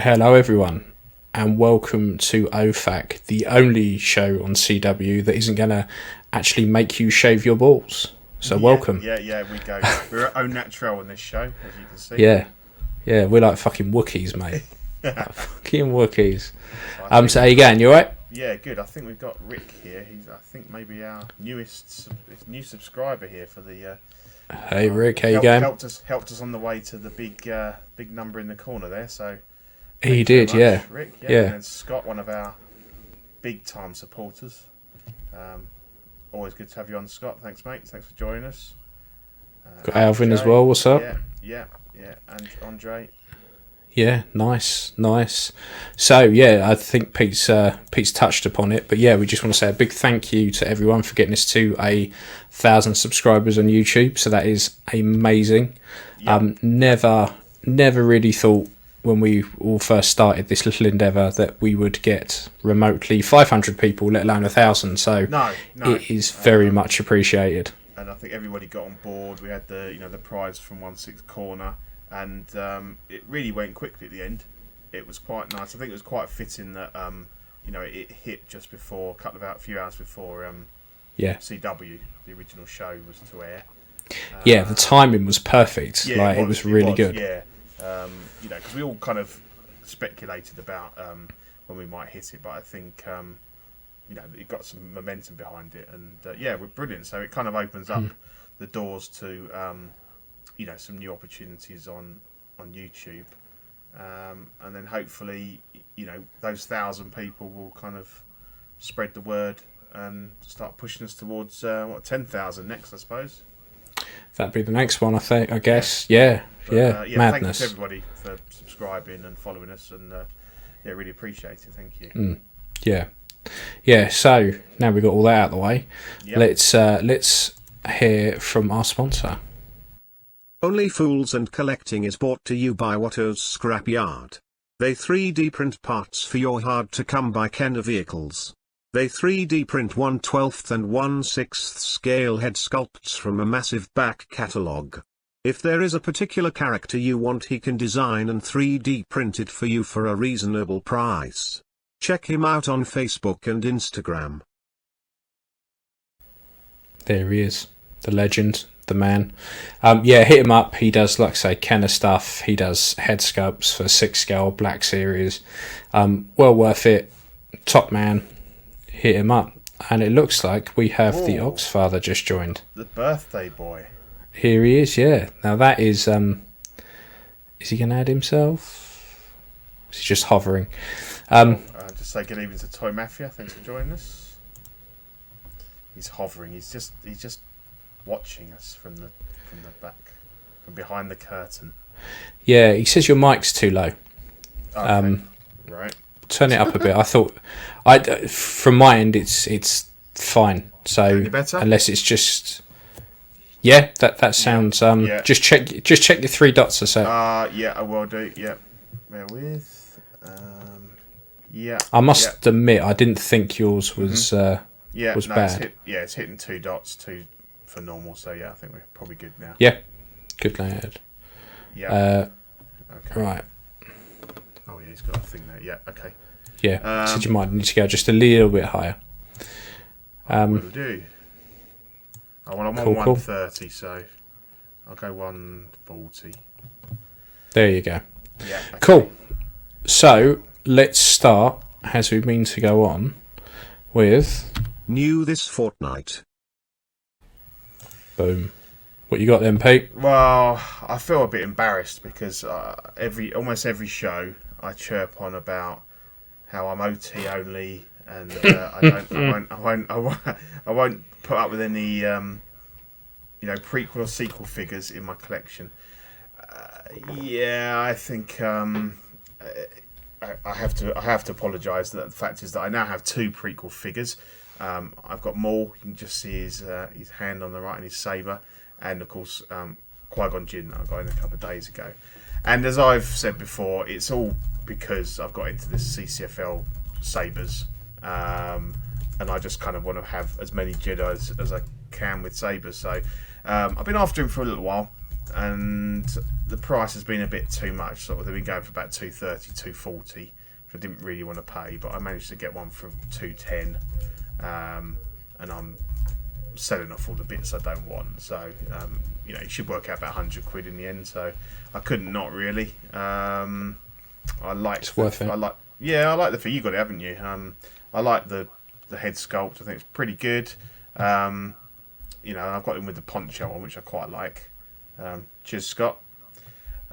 Hello, everyone, and welcome to OFAC, the only show on CW that isn't going to actually make you shave your balls. So, welcome. Yeah, we go. We're au naturel on this show, as you can see. Yeah, we're like fucking Wookiees, mate. Like fucking Wookiees. So how you going? You alright? Yeah, good. I think we've got Rick here. He's, I think, maybe our new subscriber here for the. Hey, Rick, how you going? Helped us on the way to the big number in the corner there. So. He did, much, yeah. Rick, yeah. And then Scott, one of our big time supporters. Always good to have you on, Scott. Thanks, mate. Thanks for joining us. Got Alvin as well. What's up? Yeah. And Andre. Yeah, nice. So yeah, I think Pete's touched upon it, but yeah, we just want to say a big thank you to everyone for getting us to 1,000 subscribers on YouTube. So that is amazing. Yep. Never really thought when we all first started this little endeavour that we would get remotely 500 people, let alone 1,000. So no, it is very much appreciated. And I think everybody got on board. We had the prize from 1/6 corner. And it really went quickly at the end. It was quite nice. I think it was quite fitting that it hit just before, a few hours before CW, the original show, was to air. The timing was perfect. Yeah, it was really good. Yeah, because we all kind of speculated about when we might hit it, but I think it got some momentum behind it, and we're brilliant. So it kind of opens up the doors to. Some new opportunities on YouTube, and then hopefully, those 1,000 people will kind of spread the word and start pushing us towards 10,000 next, I suppose. That'd be the next one, I guess. Yeah, madness. Thanks to everybody for subscribing and following us, and really appreciate it. Thank you. Yeah. So now we've got all that out of the way. Yep. Let's hear from our sponsor. Only Fools and Collecting is brought to you by Watto's Scrapyard. They 3D print parts for your hard-to-come-by Kenner vehicles. They 3D print 1/12 and 1/6 scale head sculpts from a massive back catalogue. If there is a particular character you want, he can design and 3D print it for you for a reasonable price. Check him out on Facebook and Instagram. There he is, the legend. The man. Hit him up. He does, like I say, Kenner stuff. He does head sculpts for 6 scale Black Series. Well worth it. Top man. Hit him up. And it looks like we have the Oxfather just joined. The birthday boy. Here he is, yeah. Now that is he going to add himself? Is he just hovering? Just say good evening to Toy Mafia. Thanks for joining us. He's hovering. He's just watching us from the back, from behind the curtain. Yeah, he says your mic's too low. Okay. Right. Turn it up a bit. I thought, from my end, it's fine. So any better? Unless it's just, that sounds. Just check your 3 dots or so. I will do. Yeah, bear with. I must admit, I didn't think yours was was bad. It's hitting 2 dots, 2 for normal. So I think we're probably good now. Yeah, good lad. Yeah. Okay. Right. Oh yeah, he's got a thing there. Yeah. Okay. Yeah. So you might need to go just a little bit higher. Will do. I'm on 130, so I'll go 140. There you go. Yeah. Okay. Cool. So let's start, as we mean to go on, with new this fortnight. Boom. What you got then, Pete? Well, I feel a bit embarrassed because almost every show I chirp on about how I'm OT only, and I won't put up with any prequel or sequel figures in my collection. I think I have to apologise. That the fact is that I now have 2 prequel figures. I've got Maul. You can just see his hand on the right and his saber, and of course Qui-Gon Jinn that I got in a couple of days ago. And as I've said before, it's all because I've got into this CCFL sabers, and I just kind of want to have as many Jedi as I can with sabers. So I've been after him for a little while. and the price has been a bit too much. Sort of, they've been going for about 230, 240, which I didn't really want to pay, but I managed to get one for 210, and I'm selling off all the bits I don't want. So it should work out about £100 in the end. So I couldn't not really. I like. It's worth it. I like the thing. You got it, haven't you? I like the head sculpt. I think it's pretty good. I've got him with the poncho on, which I quite like. Cheers, Scott.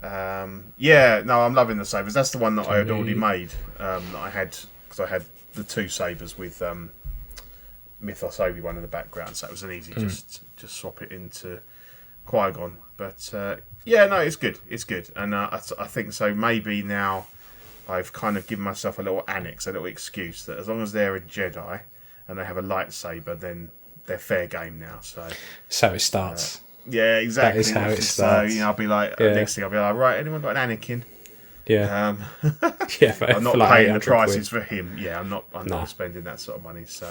I'm loving the sabers. That's the one that I had already made. That I had, because I had the 2 sabers with Mythos Obi-Wan in the background, so it was an easy just swap it into Qui-Gon. But it's good. It's good, and I think so. Maybe now I've kind of given myself a little annex, a little excuse that as long as they're a Jedi and they have a lightsaber, then they're fair game now. So it starts. Yeah, exactly. That is how it starts. So I'll be like, next thing I'll be like, right, anyone got an Anakin? Yeah. But I'm not paying the prices for him. Yeah, I'm not spending that sort of money. So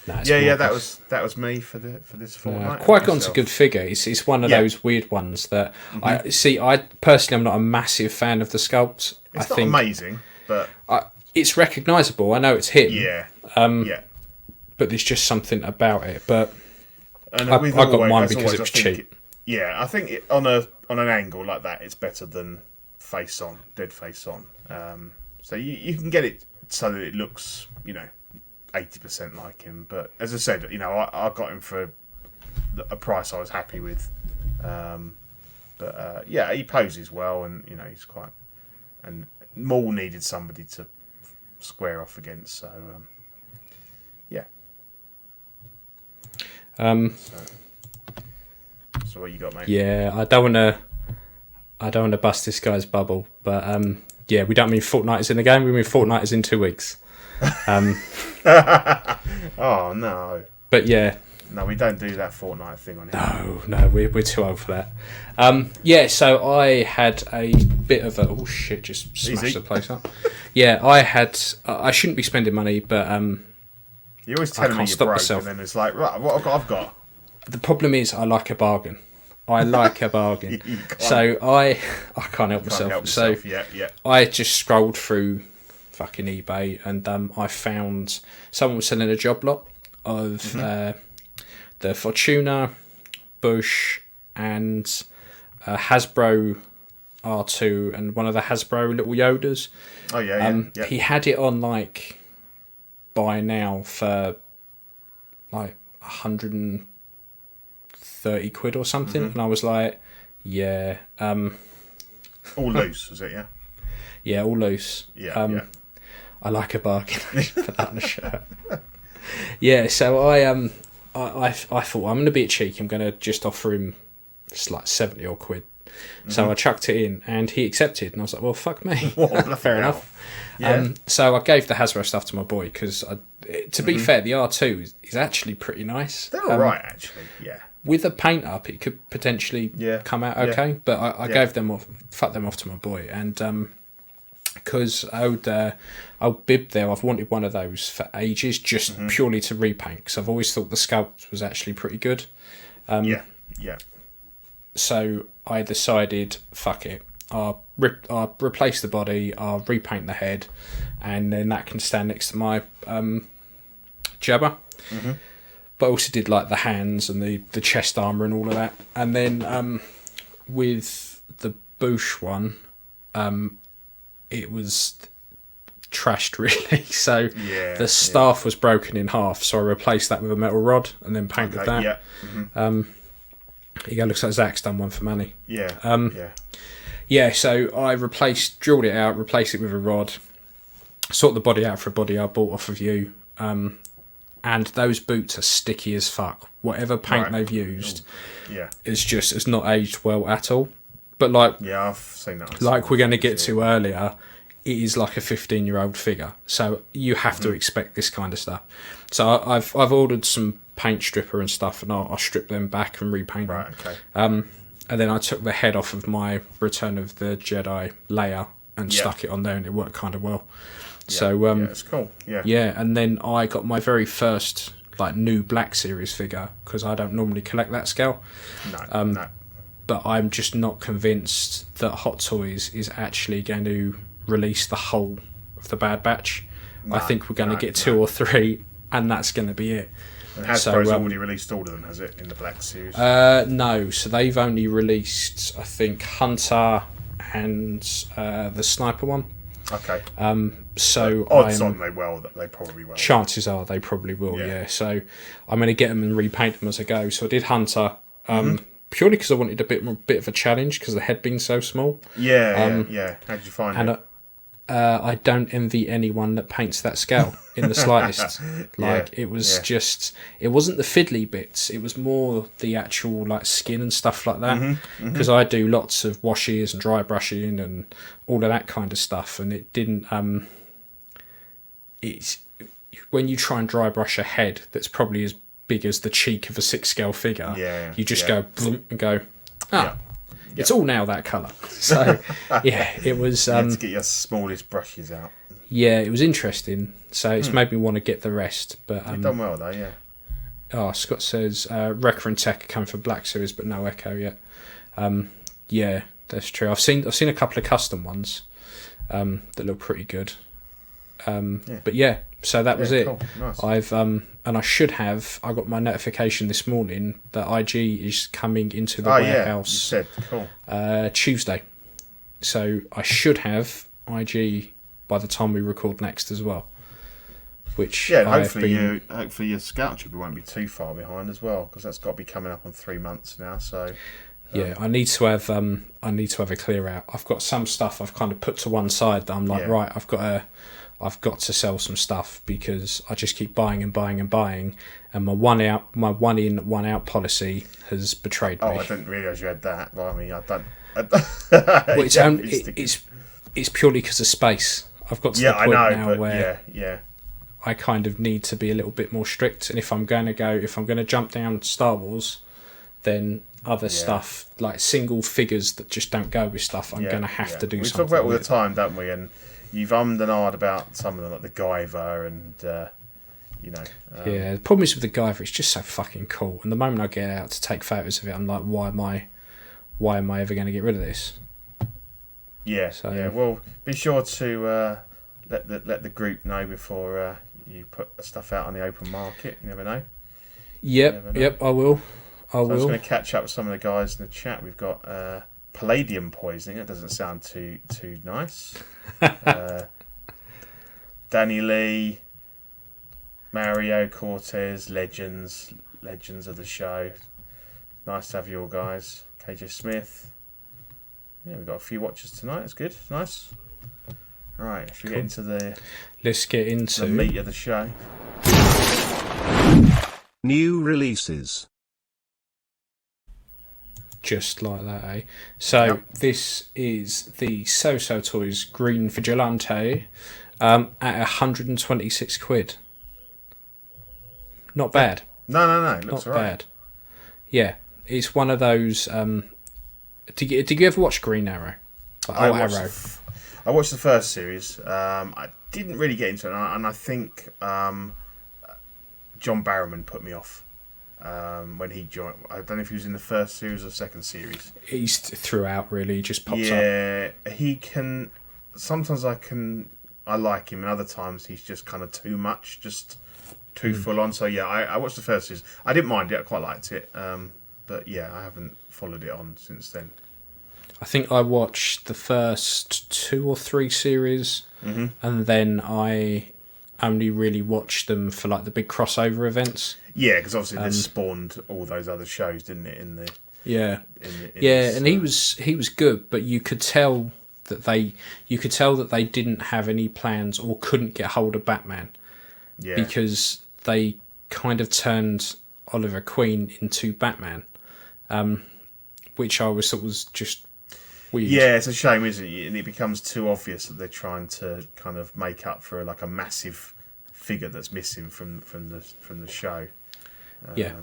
that was me for this fortnight. Qui-Gon's a good figure. It's one of those weird ones that I personally, I'm not a massive fan of the sculpt. It's not amazing, but it's recognisable. I know it's him. Yeah. But there's just something about it. But and I got mine because it was cheap. Yeah, I think on an angle like that, it's better than dead face on. So you can get it so that it looks, 80% like him. But as I said, I got him for a price I was happy with. He poses well, and he's quite. And Maul needed somebody to square off against, so So what you got, mate? Yeah, I don't want to bust this guy's bubble, but we don't mean Fortnite is in the game. We mean Fortnite is in 2 weeks. Oh no! But yeah, no, we don't do that Fortnite thing on here. No, we're too old for that. So I had a bit of a just smashed the place up. I shouldn't be spending money, but you always tell me you're broke, myself. And then it's like, right, what I've got. The problem is, I like a bargain. So I can't help myself. So I just scrolled through fucking eBay, and I found someone was selling a job lot of the Fortuna, Bush, and Hasbro R2, and one of the Hasbro little Yodas. Oh yeah. He had it on like buy now for like 130 quid or something, and I was like, all loose, is it? Yeah, all loose. I like a bargain. Put that on a shirt. So I thought, I'm going to be cheeky. I'm going to just offer him just like 70 or quid. So I chucked it in, and he accepted, and I was like, well, fuck me. Fair enough. So I gave the Hasbro stuff to my boy, because to be fair, the R2 is actually pretty nice. They're alright, actually. Yeah. With a paint up, it could potentially come out okay, but I gave them off, fucked them off to my boy, and because old Bib there, I've wanted one of those for ages, just purely to repaint, because I've always thought the sculpt was actually pretty good. So I decided, fuck it, I'll replace the body, I'll repaint the head, and then that can stand next to my Jabba. But I also did like the hands and the chest armour and all of that. And then with the Boosh one, it was trashed really. So the staff was broken in half, so I replaced that with a metal rod and then painted that. It looks like Zach's done one for money. So I drilled it out, replaced it with a rod, sorted the body out for a body I bought off of you. And those boots are sticky as fuck. Whatever paint they've used, it's not aged well at all. But like, I've seen that. Like we're going to get to earlier, it is like a 15-year-old figure, so you have to expect this kind of stuff. So I've ordered some paint stripper and stuff, and I'll strip them back and repaint them. Okay. And then I took the head off of my Return of the Jedi layer and stuck it on there, and it worked kind of well. So it's cool. And then I got my very first like new Black Series figure, because I don't normally collect that scale. No. but I'm just not convinced that Hot Toys is actually going to release the whole of the Bad Batch. I think we're going to get 2 or 3, and that's going to be it. And Hasbro's already released all of them, has it, in the Black Series? No, so they've only released, I think, Hunter and the Sniper one. Okay. So odds on they probably will. Chances are they probably will, yeah. So I'm going to get them and repaint them as I go. So I did Hunter, purely because I wanted a bit of a challenge because the head being so small. Yeah. How did you find it? I don't envy anyone that paints that scale in the slightest. It was just, it wasn't the fiddly bits. It was more the actual like skin and stuff like that. Because I do lots of washes and dry brushing and all of that kind of stuff, and it didn't. It's when you try and dry brush a head that's probably as big as the cheek of a 6 scale figure. You just go bloom and go. It's all now that colour. So, it was... you had to get your smallest brushes out. Yeah, it was interesting. So it's made me want to get the rest. But you've done well, though, yeah. Oh, Scott says, Wrecker and Tech are coming for Black Series, but no Echo yet. Yeah, that's true. I've seen a couple of custom ones that look pretty good. But yeah, so that was it. Cool. Nice. I've and I should have. I got my notification this morning that IG is coming into the warehouse. You said cool. Tuesday, so I should have IG by the time we record next as well. Which hopefully your Scout Trooper won't be too far behind as well, because that's got to be coming up on 3 months now. So I need to have a clear out. I've got some stuff I've kind of put to one side that I'm like, right, I've got to sell some stuff because I just keep buying and buying and buying, and my one in, one out policy has betrayed me. Oh, I didn't realise you had that. Well, I mean, I don't. Well, it's purely because of space. I've got to the point now where I kind of need to be a little bit more strict, and if I'm going to jump down to Star Wars, then other stuff like single figures that just don't go with stuff, I'm going to have to do something. We talk about all the time, don't we? And you've ummed and ahed about some of them, like the Guyver and, the problem is with the Guyver, it's just so fucking cool. And the moment I get out to take photos of it, I'm like, why am I ever going to get rid of this? Well, be sure to let the group know before you put stuff out on the open market. You never know. Yep, I will. I'm just going to catch up with some of the guys in the chat. We've got palladium poisoning. That doesn't sound too nice. Danny Lee, Mario Cortez, legends of the show. Nice to have you all guys. KJ Smith. Yeah, we've got a few watchers tonight. It's good. Nice. All right, should we get into Let's get into the meat of the show. New releases. Just like that, eh? So this is the So Toys Green Vigilante at 126 quid. Not bad. No. It looks not bad. Yeah, it's one of those. Did you ever watch Green Arrow? I watched the first series. I didn't really get into it, and I think John Barrowman put me off. When he joined, I don't know if he was in the first series or second series. He's throughout, really. He just pops up. Yeah, he can. Sometimes I like him, and other times he's just kind of too much, just too full on. So yeah, I watched the first series. I didn't mind it. I quite liked it. But yeah, I haven't followed it on since then. I think I watched the first 2 or 3 series, and then I only really watched them for like the big crossover events. Yeah, because obviously this spawned all those other shows, didn't it? And he was good, but you could tell that they didn't have any plans or couldn't get hold of Batman. Yeah. Because they kind of turned Oliver Queen into Batman, which I always thought was just weird. Yeah, it's a shame, isn't it? And it becomes too obvious that they're trying to kind of make up for like a massive figure that's missing from the show. Because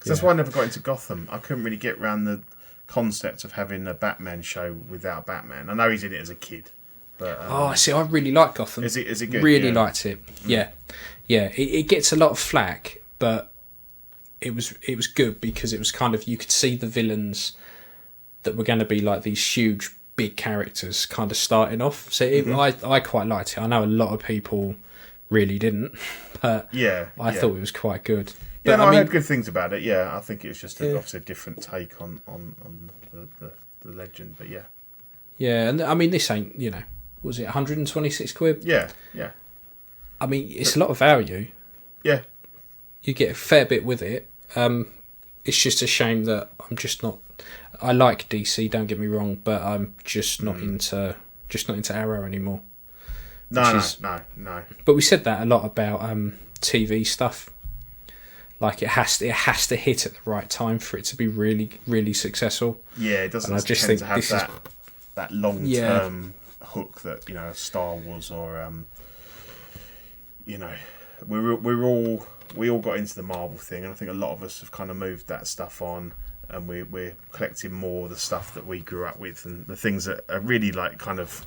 that's why I never got into Gotham. I couldn't really get around the concept of having a Batman show without Batman. I know he's in it as a kid, but I really like Gotham. Is it good? Really liked it. Yeah. It gets a lot of flack, but it was good because it was kind of, you could see the villains that were going to be like these huge, big characters kind of starting off. So I quite liked it. I know a lot of people really didn't, but I thought it was quite good. Yeah, but, I heard good things about it. Yeah, I think it was just obviously a different take on the legend, but yeah. Yeah, and I mean, this ain't, was it 126 quid? Yeah. I mean, it's a lot of value. Yeah. You get a fair bit with it. It's just a shame that I'm just not. I like DC, don't get me wrong, but I'm just not into Arrow anymore. No. But we said that a lot about TV stuff. Like it has to hit at the right time for it to be really, really succccessessul. Yeah, it doesn't tend to have that long term hook that a Star Wars or we all got into the Marvel thing, and I think a lot of us have kind of moved that stuff on, and we're collecting more of the stuff that we grew up with, and the things that are really like kind of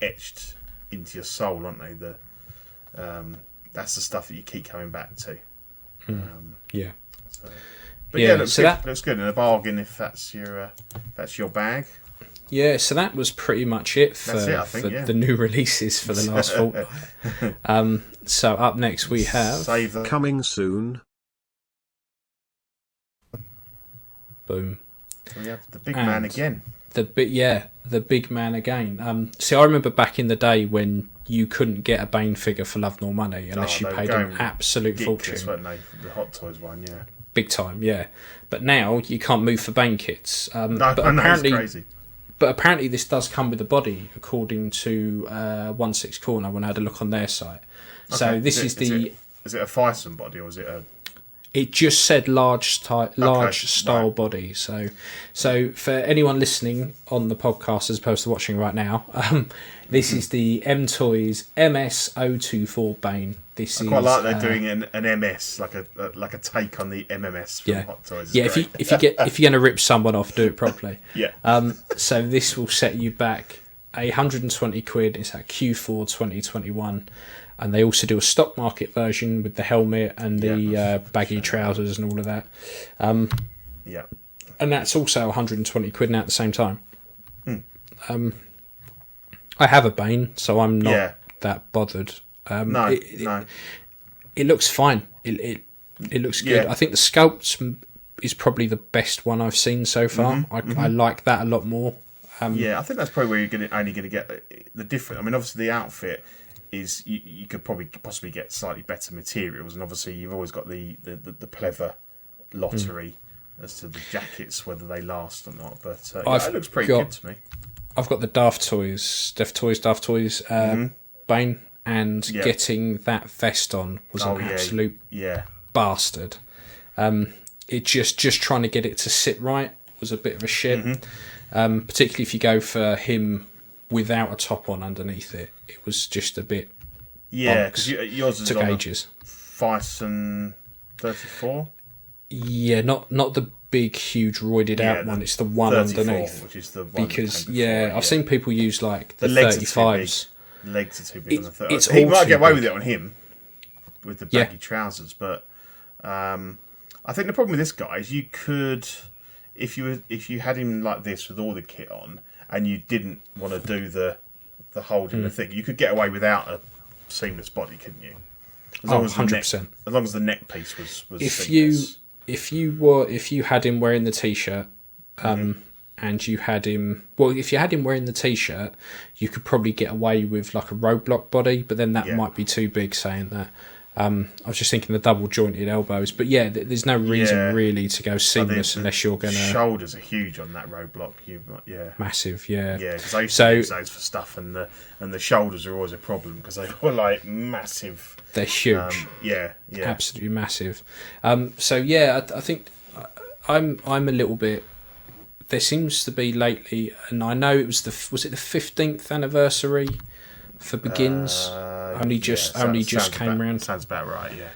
etched into your soul, aren't they? That's the stuff that you keep coming back to. Yeah. But it looks good in a bargain if that's your bag. Yeah, so that was pretty much it for the new releases for the last fortnight. So up next we have coming soon. Boom. So we have the big man again. The big man again. See, I remember back in the day when you couldn't get a Bane figure for love nor money unless you paid an absolute fortune. Weren't they? The Hot Toys one, yeah. Big time, yeah. But now you can't move for Bane kits. But apparently, it's crazy. But apparently this does come with a body, according to 16 Corner when I had a look on their site. Okay. So this is the... Is it a Fison body or is it a... It just said large style body. So for anyone listening on the podcast as opposed to watching right now, this is the M Toys MS024 Bane. I quite like they're doing an MS, like a take on the MMS from Hot Toys. Yeah, if you're gonna rip someone off, do it properly. Yeah. So this will set you back 120 quid. It's at Q4 2021. And they also do a stock market version with the helmet and the baggy trousers and all of that. And that's also 120 quid now at the same time. I have a Bane, so I'm not that bothered. It looks fine. It looks good. Yeah. I think the sculpt is probably the best one I've seen so far. I like that a lot more. I think that's probably where you're only going to get the different. I mean, obviously the outfit is you could probably possibly get slightly better materials, and obviously you've always got the pleather lottery as to the jackets, whether they last or not. But it looks pretty good to me. I've got the Daft Toys Bane, and getting that vest on was an absolute bastard. It just trying to get it to sit right was a bit of a shit. Particularly if you go for him without a top on underneath it. It was just a bit because yours is took ages. Fison 34? Yeah, not the big, huge, roided out one. It's the one underneath. Which is the one because, I've seen people use like the 35s. The legs are too big on the 35s. He might get away with it on him with the baggy trousers, but I think the problem with this guy is you could, if you had him like this with all the kit on, and you didn't want to do the holding the thing, you could get away without a seamless body, couldn't you? As long as 100%. As long as the neck piece was seamless. If you had him wearing the t-shirt, and you had him, if you had him wearing the t-shirt, you could probably get away with like a roadblock body, but then that might be too big. Saying that, I was just thinking the double jointed elbows, but there's no reason really to go seamless unless you're gonna. Shoulders are huge on that roadblock. Massive, because I used to use those for stuff, and the shoulders are always a problem because they were like massive. They're huge. Absolutely massive. I think I'm a little bit. There seems to be lately, and I know it was the 15th anniversary for Begins. Only just came around. Sounds about right, yeah.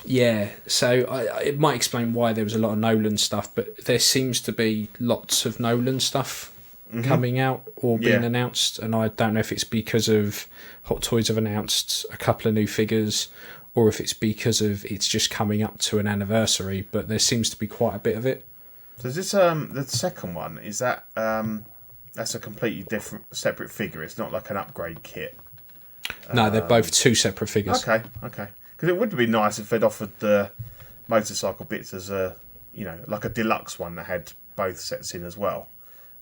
Yeah, so it might explain why there was a lot of Nolan stuff, but there seems to be lots of Nolan stuff coming out or being announced, and I don't know if it's because of Hot Toys have announced a couple of new figures, or if it's because of it's just coming up to an anniversary, but there seems to be quite a bit of it. So is this the second one? Is that that's a completely different, separate figure? It's not like an upgrade kit. No, they're both two separate figures. Okay. Because it would be nice if they'd offered the motorcycle bits as a, like a deluxe one that had both sets in as well.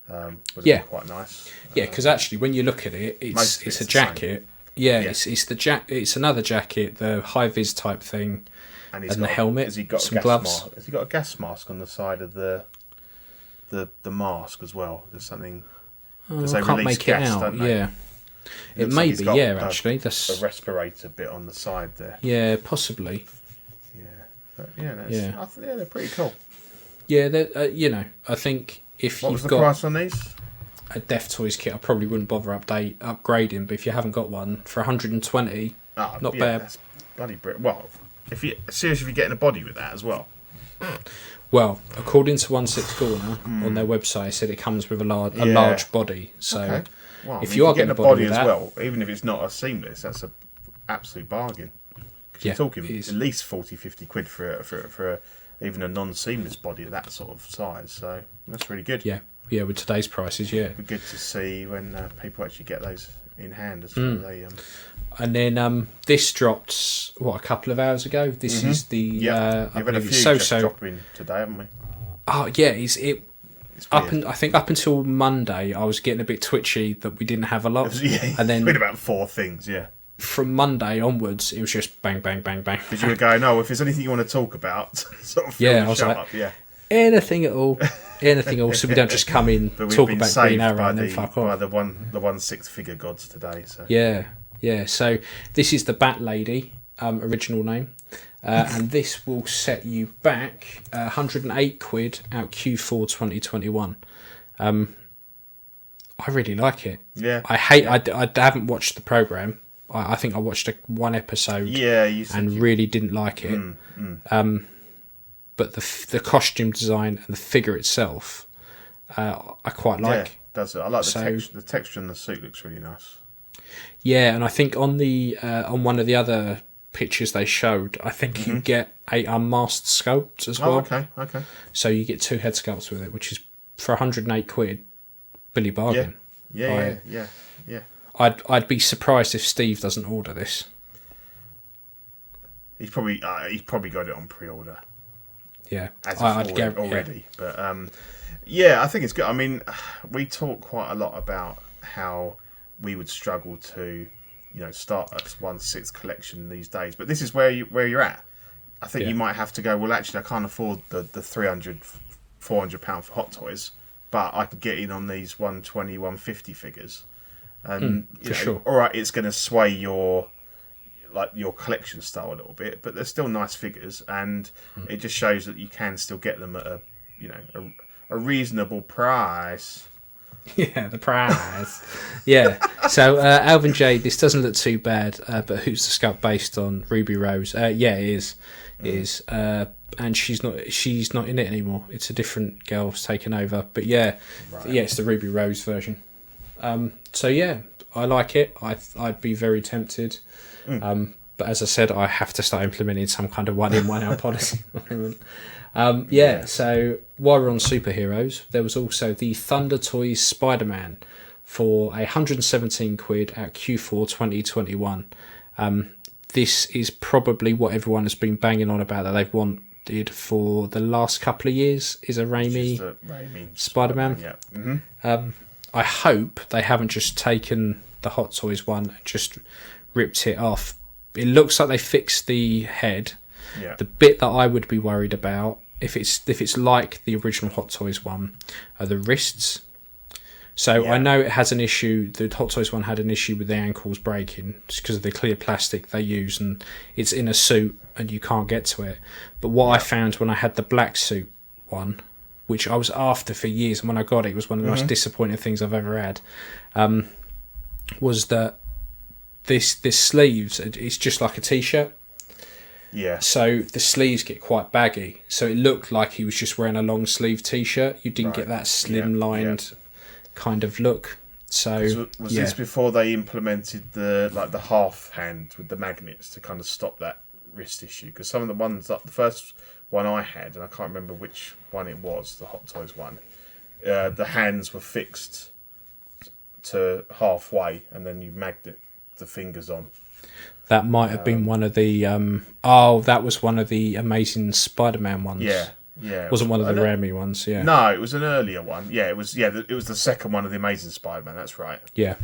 Would have been quite nice. Yeah, because actually, when you look at it, it's a jacket. Yeah, it's another jacket, the high vis type thing, and the helmet. Has he got some gloves? Has he got a gas mask on the side of the mask as well? There's something. I can't make it out. Yeah, it may be. Yeah, actually, that's a respirator bit on the side there. Yeah, possibly. Yeah, they're pretty cool. Yeah, I think if what you've was the got price on these? A Def Toys kit, I probably wouldn't bother upgrading. But if you haven't got one for 120, not bad. That's bloody brilliant. Well, if you're getting a body with that as well. Well, according to 16corner on their website, it said it comes with a large body. So if you are getting a body as well, even if it's not a seamless, that's an absolute bargain. Because you're talking at least 40-50 quid for even a non-seamless body of that sort of size. So that's really good. Yeah, with today's prices, It'd be good to see when people actually get those in hand as well. And then this dropped a couple of hours ago. This is the I believe it's so dropping today, haven't we? Oh yeah, it's I think up until Monday I was getting a bit twitchy that we didn't have a lot, and then we had about 4 things. From Monday onwards, it was just bang, bang, bang, bang. Because you were going, if there's anything you want to talk about, sort of I was like, anything at all. So we don't just come in, talk about Green Arrow, and then fuck off. By the 1/6 figure gods today. So yeah. So this is the Bat Lady, original name, and this will set you back 108 quid out Q4 2021. I really like it. Yeah. I haven't watched the program. I think I watched one episode. Yeah, and really didn't like it. But the costume design and the figure itself, I quite like. Yeah, does it? I like the texture and the suit looks really nice. Yeah, and I think on the on one of the other pictures they showed, I think you get a unmasked sculpt as well. Oh, okay. So you get 2 head sculpts with it, which is for 108 quid, Billy bargain. Yeah. I'd be surprised if Steve doesn't order this. He's probably got it on pre-order. Yeah, I'd get already. But I think it's good. I mean, we talk quite a lot about how we would struggle to, start a 1/6 collection these days. But this is where you're at. I think you might have to go, well, actually, I can't afford the £300, £400 for Hot Toys, but I could get in on these 120, 150 figures. And sure. All right, it's going to sway your collection style a little bit, but they're still nice figures, and it just shows that you can still get them at a reasonable price. Yeah, the prize. Yeah. So Alvin J, this doesn't look too bad, but who's the sculpt based on? Ruby Rose. It is. It is. And she's not in it anymore. It's a different girl's taken over. But it's the Ruby Rose version. So yeah, I like it. I'd be very tempted. But as I said, I have to start implementing some kind of 1 in 1 out policy. So while we're on superheroes, there was also the Thunder Toys Spider-Man for 117 quid at Q4 2021. This is probably what everyone has been banging on about that they've wanted for the last couple of years, is a Raimi Spider-Man. Yeah. I hope they haven't just taken the Hot Toys one and just ripped it off. It looks like they fixed the head. Yeah. The bit that I would be worried about, if it's like the original Hot Toys one, are the wrists. So I know it has an issue. The Hot Toys one had an issue with the ankles breaking just because of the clear plastic they use, and it's in a suit and you can't get to it. But what I found when I had the black suit one, which I was after for years, and when I got it, it was one of the most disappointing things I've ever had, was that this sleeves, it's just like a t-shirt. Yeah. So the sleeves get quite baggy. So it looked like he was just wearing a long sleeve t-shirt. You didn't get that slimlined kind of look. So was this before they implemented the half hand with the magnets to kind of stop that wrist issue? Because some of the ones, the first one I had, and I can't remember which one it was, the Hot Toys one. The hands were fixed to halfway, and then you magnet the fingers on. That might have been one of the. That was one of the Amazing Spider-Man ones. Yeah. It wasn't one of the Raimi ones. Yeah. No, it was an earlier one. Yeah, it was. Yeah, it was the second one of the Amazing Spider-Man. That's right. Yeah.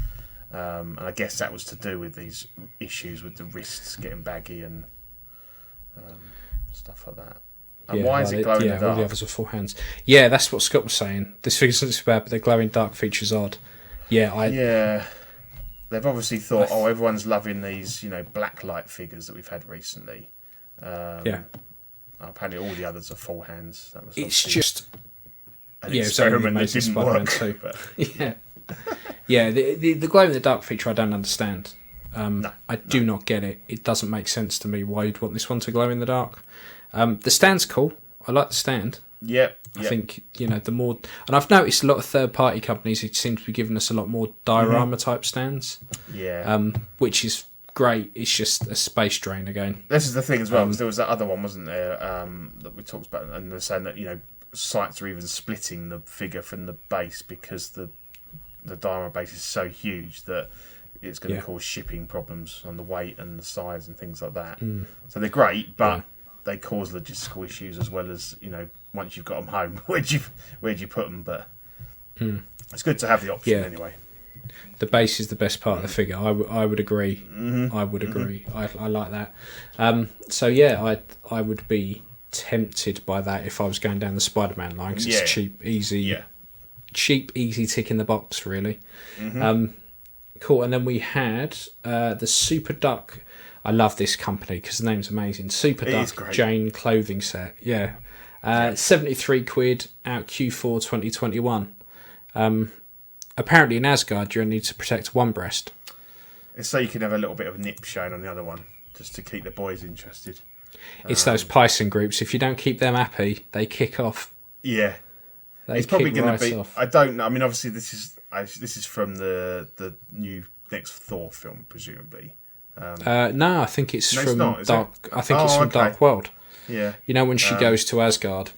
And I guess that was to do with these issues with the wrists getting baggy and stuff like that. And why is it glowing in the dark? All the others are full hands. Yeah, that's what Scott was saying. This figure's not so bad, but the glowing dark feature's odd. Yeah, they've obviously thought, everyone's loving these, black light figures that we've had recently. Apparently, all the others are full hands. That was it's just an experiment that didn't work. Too. The glow in the dark feature I don't understand. I do not get it. It doesn't make sense to me why you'd want this one to glow in the dark. The stand's cool. I like the stand. I think the more, and I've noticed a lot of third-party companies who seem to be giving us a lot more diorama type stands. Which is great. It's just a space drain again. This is the thing as well, because there was that other one, wasn't there, that we talked about, and they're saying that sites are even splitting the figure from the base because the diorama base is so huge that it's going to cause shipping problems on the weight and the size and things like that. So they're great, but they cause logistical issues as well as once you've got them home, where'd you put them? But it's good to have the option anyway. The base is the best part of the figure. I would agree. I would agree. I like that. I would be tempted by that if I was going down the Spider-Man line, because it's cheap, easy tick in the box, really. Cool. And then we had the Super Duck. I love this company because the name's amazing. Super Duck Jane clothing set. 73 quid out Q4 2021. Apparently in Asgard you only need to protect one breast. It's so you can have a little bit of nip showing on the other one, just to keep the boys interested. It's those Python groups. If you don't keep them happy, they kick off. Yeah. It's probably going to be... Off. I don't know. I mean, obviously this is from the new next Thor film, presumably. No, I think it's from Dark. I think it's from Dark World. Yeah. When she goes to Asgard.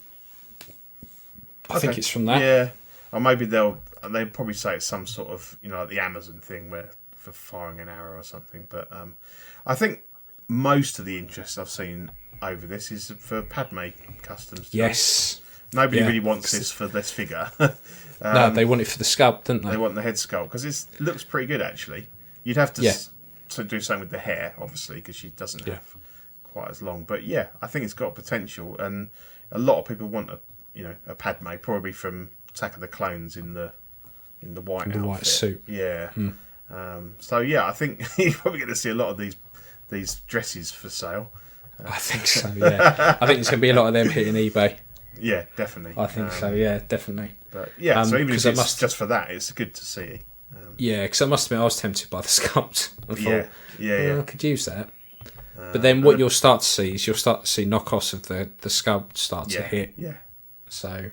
I think it's from that. Yeah. Or maybe they'll probably say it's some sort of like the Amazon thing where for firing an arrow or something. But I think most of the interest I've seen over this is for Padme customs. Yes. Nobody really wants this for this figure. No, they want it for the sculpt, don't they? They want the head sculpt because it looks pretty good actually. You'd have to do something with the hair, obviously, because she doesn't have quite as long. But I think it's got potential, and a lot of people want a Padme, probably from Attack of the Clones in the white outfit. White suit. Yeah. I think you're probably going to see a lot of these dresses for sale. I think so. Yeah, I think there's going to be a lot of them hitting eBay. Yeah, definitely. I think so. Yeah, definitely. But so even if it's just for that, it's good to see. Because I must admit, I was tempted by the sculpt. I thought, I could use that. But then what you'll start to see is knockoffs of the sculpt start to hit. Yeah. So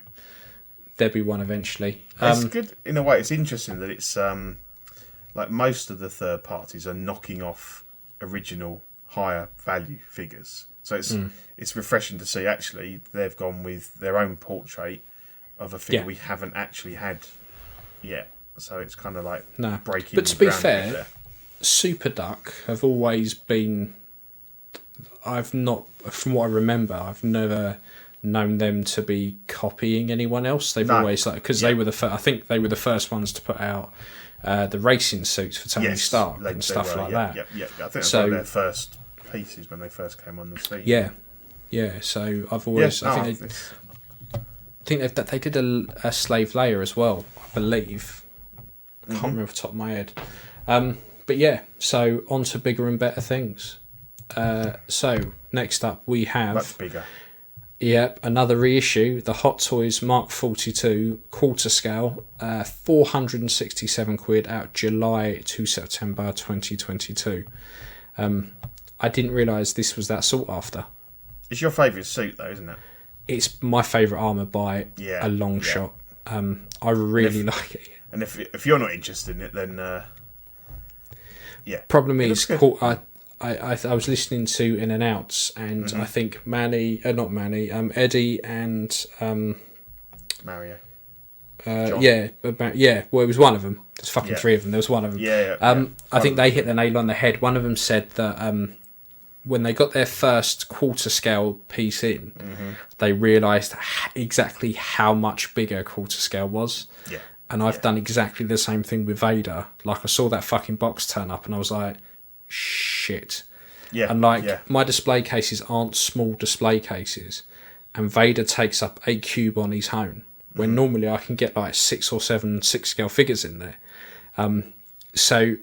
there'll be one eventually. It's good in a way. It's interesting that it's like most of the third parties are knocking off original higher value figures. So it's refreshing to see actually they've gone with their own portrait of a figure we haven't actually had yet. So it's kind of like breaking. But to be fair, Super Duck have always been. From what I remember, I've never known them to be copying anyone else. They've always because they were I think they were the first ones to put out the racing suits for Tony Stark and stuff like that. Yeah. I think that's one of their first pieces when they first came on the scene. Yeah. So I've always I think they did a Slave Leia as well, I believe. I can't remember off the top of my head. But so on to bigger and better things. So next up we have much bigger. Yep, another reissue, the Hot Toys Mark 42 quarter scale, 467 quid out July to September 2022. I didn't realise this was that sought after. It's your favourite suit though, isn't it? It's my favourite armour by a long shot. I really like it. And if you're not interested in it, then Problem is, I was listening to In and Outs, and I think Eddie and Mario. Well, it was one of them. There's fucking three of them. There was one of them. I think they hit the nail on the head. One of them said that when they got their first quarter scale piece in, they realised exactly how much bigger quarter scale was. Yeah. And I've done exactly the same thing with Vader. Like, I saw that fucking box turn up, and I was like, shit. Yeah. And my display cases aren't small display cases, and Vader takes up a cube on his own, when normally I can get like 6 or 7 6-scale figures in there. So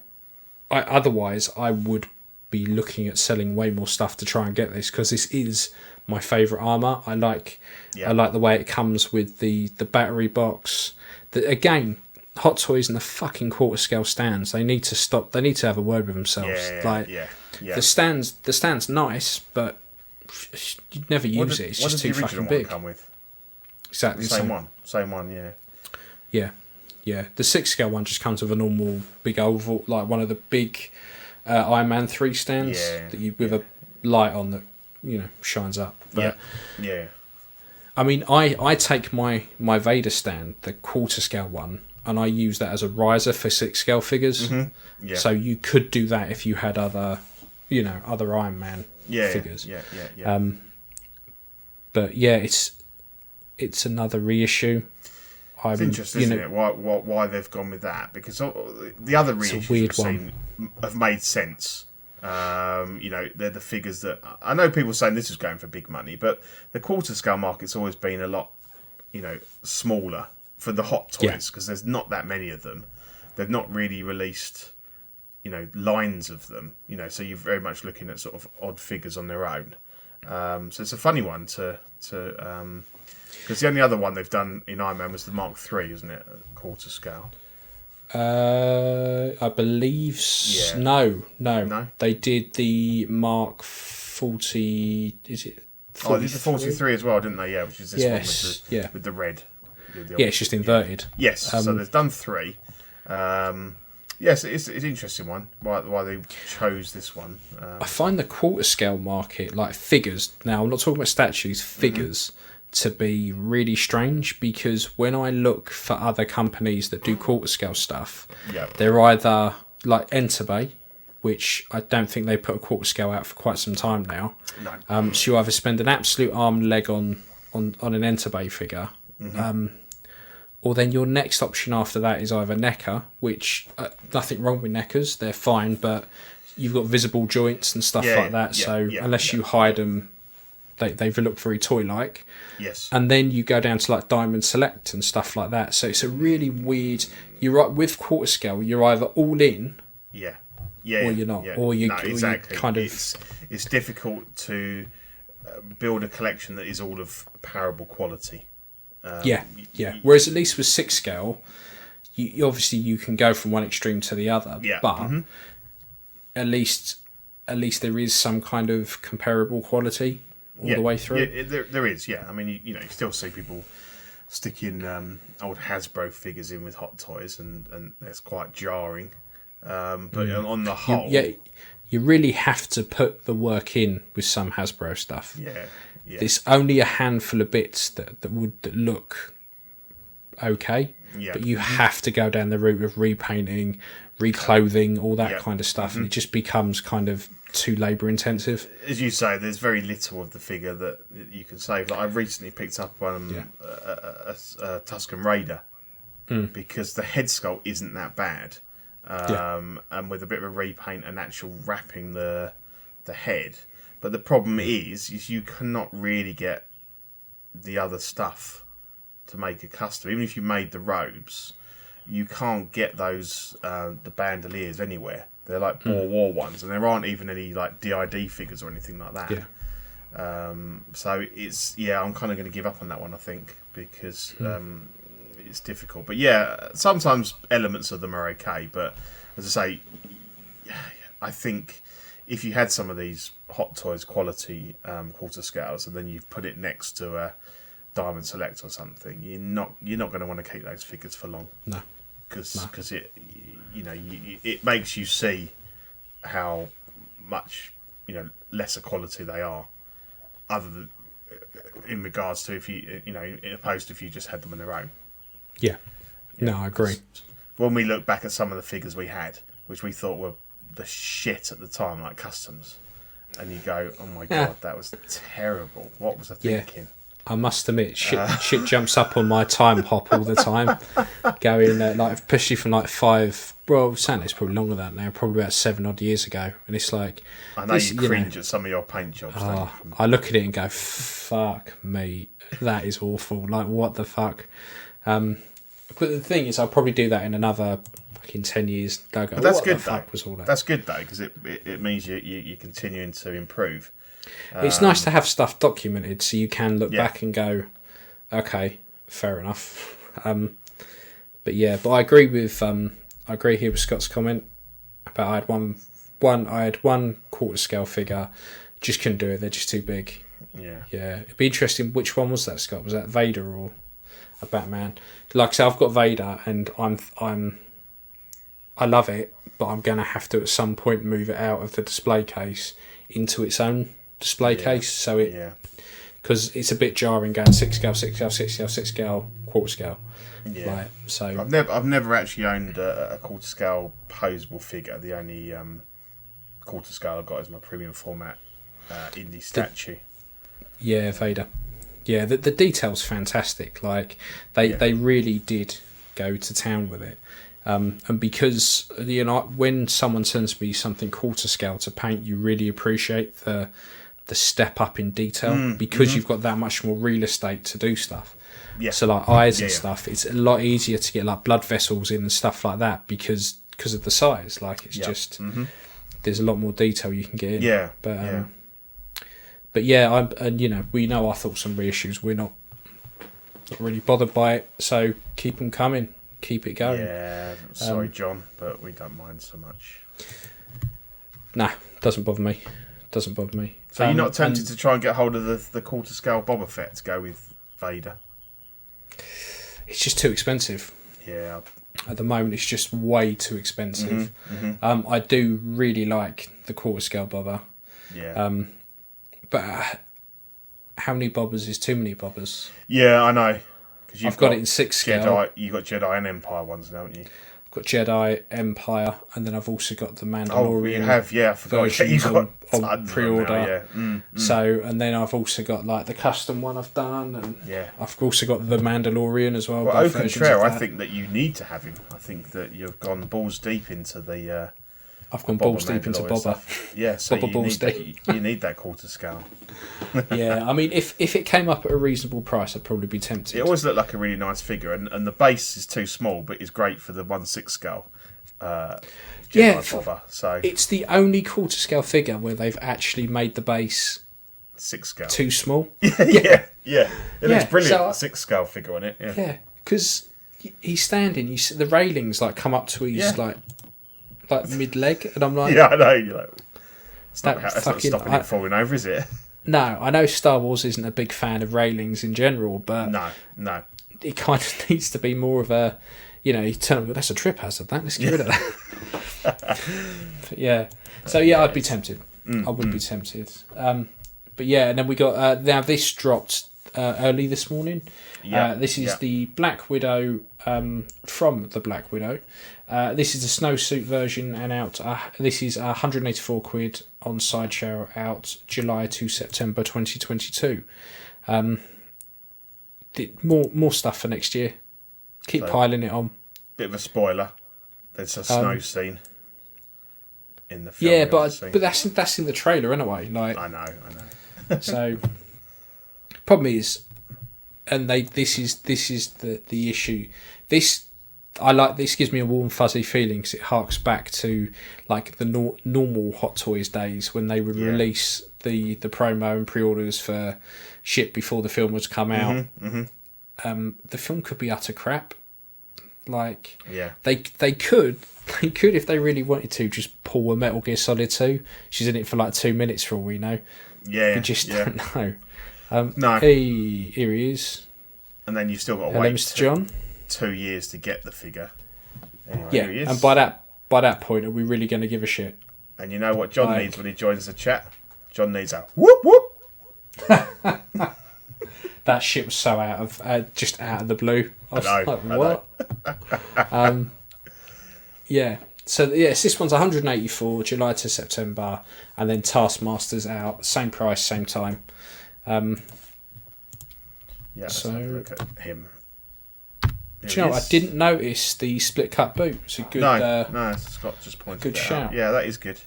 otherwise I would be looking at selling way more stuff to try and get this, because this is my favourite armour. I like the way it comes with the battery box. Again, Hot Toys and the fucking quarter scale stands, they need to stop. They need to have a word with themselves. The stand's nice, but you'd never use it. It's just too fucking big. Come with? Exactly the same one. Yeah. The 6-scale one just comes with a normal big oval, like one of the big Iron Man 3 stands with a light on that shines up. But I mean, I take my Vader stand, the quarter scale one, and I use that as a riser for 6-scale figures. So you could do that if you had other Iron Man figures. But yeah, it's another reissue. It's interesting, isn't it? Why they've gone with that? Because the other reissues we've seen have made sense. They're the figures that I know people saying this is going for big money, but the quarter scale market's always been a lot, smaller for the Hot Toys, because there's not that many of them. They've not really released, lines of them. So you're very much looking at sort of odd figures on their own. So it's a funny one to because the only other one they've done in Iron Man was the Mark III, isn't it? At quarter scale. I believe no. They did the Mark 40. Is it? 43? Oh, they did the 43 as well, didn't they? Yeah, which is this one with the red. It's just inverted. Yes, so they've done 3. Yes, it's an interesting one. Why they chose this one? I find the quarter scale market, like figures. Now, I'm not talking about statues. Figures. To be really strange, because when I look for other companies that do quarter scale stuff, they're either like Enterbay, which I don't think they put a quarter scale out for quite some time now. No. So you either spend an absolute arm and leg on an Enterbay figure, or then your next option after that is either NECA, which nothing wrong with NECAs, they're fine, but you've got visible joints and stuff like that. Unless you hide them, they look very toy-like. Yes. And then you go down to like Diamond Select and stuff like that. So it's a really weird. You're right, with quarter scale, you're either all in, or you're not, or you exactly. Kind of. It's difficult to build a collection that is all of comparable quality. Whereas at least with 6 scale, you obviously you can go from one extreme to the other. Yeah. But at least there is some kind of comparable quality all the way through. Yeah, there is. Yeah, I mean, you still see people sticking old Hasbro figures in with Hot Toys, and that's quite jarring. But on the whole, you really have to put the work in with some Hasbro stuff. Yeah. There's only a handful of bits that look okay, but you have to go down the route of repainting, reclothing, all that kind of stuff, and it just becomes kind of too labour intensive. As you say, there's very little of the figure that you can save. Like I recently picked up a Tusken Raider because the head sculpt isn't that bad, and with a bit of a repaint and actual wrapping the head. But the problem is you cannot really get the other stuff to make a custom. Even if you made the robes, you can't get those the bandoliers anywhere. They're like Boer War ones, and there aren't even any like DID figures or anything like that. So it's I'm kind of going to give up on that one, I think, because it's difficult. But sometimes elements of them are okay. But as I say, I think if you had some of these Hot Toys quality quarter scales, and then you put it next to a Diamond Select or something, you're not going to want to keep those figures for long. No, because it makes you see how much lesser quality they are, other than in regards to if you opposed to if you just had them on their own. Yeah. No, I agree. When we look back at some of the figures we had, which we thought were the shit at the time, like customs, and you go, oh my god, that was terrible. What was I thinking? I must admit, shit jumps up on my time hop all the time. Going especially from like 5. Well, saying it's probably longer than that now. Probably about 7 odd years ago, and it's like I know you cringe at some of your paint jobs. I look at it and go, "Fuck me, that is awful." Like, what the fuck? But the thing is, I'll probably do that in another fucking 10 years. But that's what good the fuck was all that? That's good though, because it means you're continuing to improve. It's nice to have stuff documented, so you can look back and go, "Okay, fair enough." But I agree with I agree here with Scott's comment about I had one quarter scale figure, just couldn't do it. They're just too big. Yeah. It'd be interesting. Which one was that, Scott? Was that Vader or a Batman? Like I say, I've got Vader, and I love it, but I'm gonna have to at some point move it out of the display case into its own display case. So because it's a bit jarring going 6 scale, 6 scale, 6 scale, 6 scale, quarter scale. Yeah. So I've never actually owned a quarter scale posable figure. The only quarter scale I've got is my premium format Indy statue. Vader. Yeah, the detail's fantastic. Like they really did go to town with it. And because when someone sends me something quarter scale to paint, you really appreciate the step up in detail because you've got that much more real estate to do stuff. Yeah. So like eyes and stuff, it's a lot easier to get like blood vessels in and stuff like that because of the size. Like it's just there's a lot more detail you can get in. Yeah. But we know our thoughts on reissues. We're not really bothered by it. So keep them coming, keep it going. Yeah. Sorry, John, but we don't mind so much. Nah, doesn't bother me. So you're not tempted to try and get hold of the quarter scale Boba Fett to go with Vader? It's just too expensive. Yeah. At the moment, it's just way too expensive. I do really like the quarter scale Boba. Yeah. But how many Bobbers is too many Bobbers? Yeah, I know. Because I've got it in 6 scale. You've got Jedi and Empire ones now, haven't you? I've got Jedi, Empire, and then I've also got the Mandalorian. Oh, you have, I forgot. You've got on pre-order. So, and then I've also got like the custom one I've done, and I've also got the Mandalorian as well. Well, au contraire, I think that you need to have him. I think that you've gone balls deep into the. I've gone balls deep into Boba. Stuff. Yeah, so you need that quarter scale. Yeah, I mean, if it came up at a reasonable price, I'd probably be tempted. It always looked like a really nice figure, and the base is too small, but is great for the 1/6 scale. Boba. So it's the only quarter scale figure where they've actually made the base 6 scale too small. Yeah. It looks brilliant. So, 6 scale figure on it. Yeah, because he's standing. You see the railings like come up to his like mid leg, and I'm like, I know. You're like, it's not stopping it falling over, is it? No, I know Star Wars isn't a big fan of railings in general, but no, it kind of needs to be more of a, you turn. That's a trip hazard. Let's get rid of that. I'd be tempted. I would be tempted. But and then we got now this dropped early this morning. This is the Black Widow from the Black Widow. This is the snowsuit version and out. This is 184 quid on Sideshow, out July to September 2022. More stuff for next year. Keep piling it on. Bit of a spoiler. There's a snow scene in the film. Yeah, but that's in the trailer anyway. Like I know. So problem is, and this is the issue. This gives me a warm fuzzy feeling because it harks back to like the normal Hot Toys days when they would release the promo and pre-orders for shit before the film was come out. The film could be utter crap. Like they could if they really wanted to just pull a Metal Gear Solid 2. She's in it for like 2 minutes for all we know. We just don't know. No. Hey, here he is. And then you've still got to Hello, wait Mr. John. 2 years to get the figure. Anyway, and by that point, are we really going to give a shit? And you know what John needs when he joins the chat? John needs a whoop whoop. That shit was so just out of the blue. I was like, what? Yeah. So yes, this one's 184, July to September, and then Taskmaster's out, same price, same time. So look at him. Do you know what? I didn't notice the split cut boot. It's a good. No, Scott just pointed good shout. out. Yeah, that is good.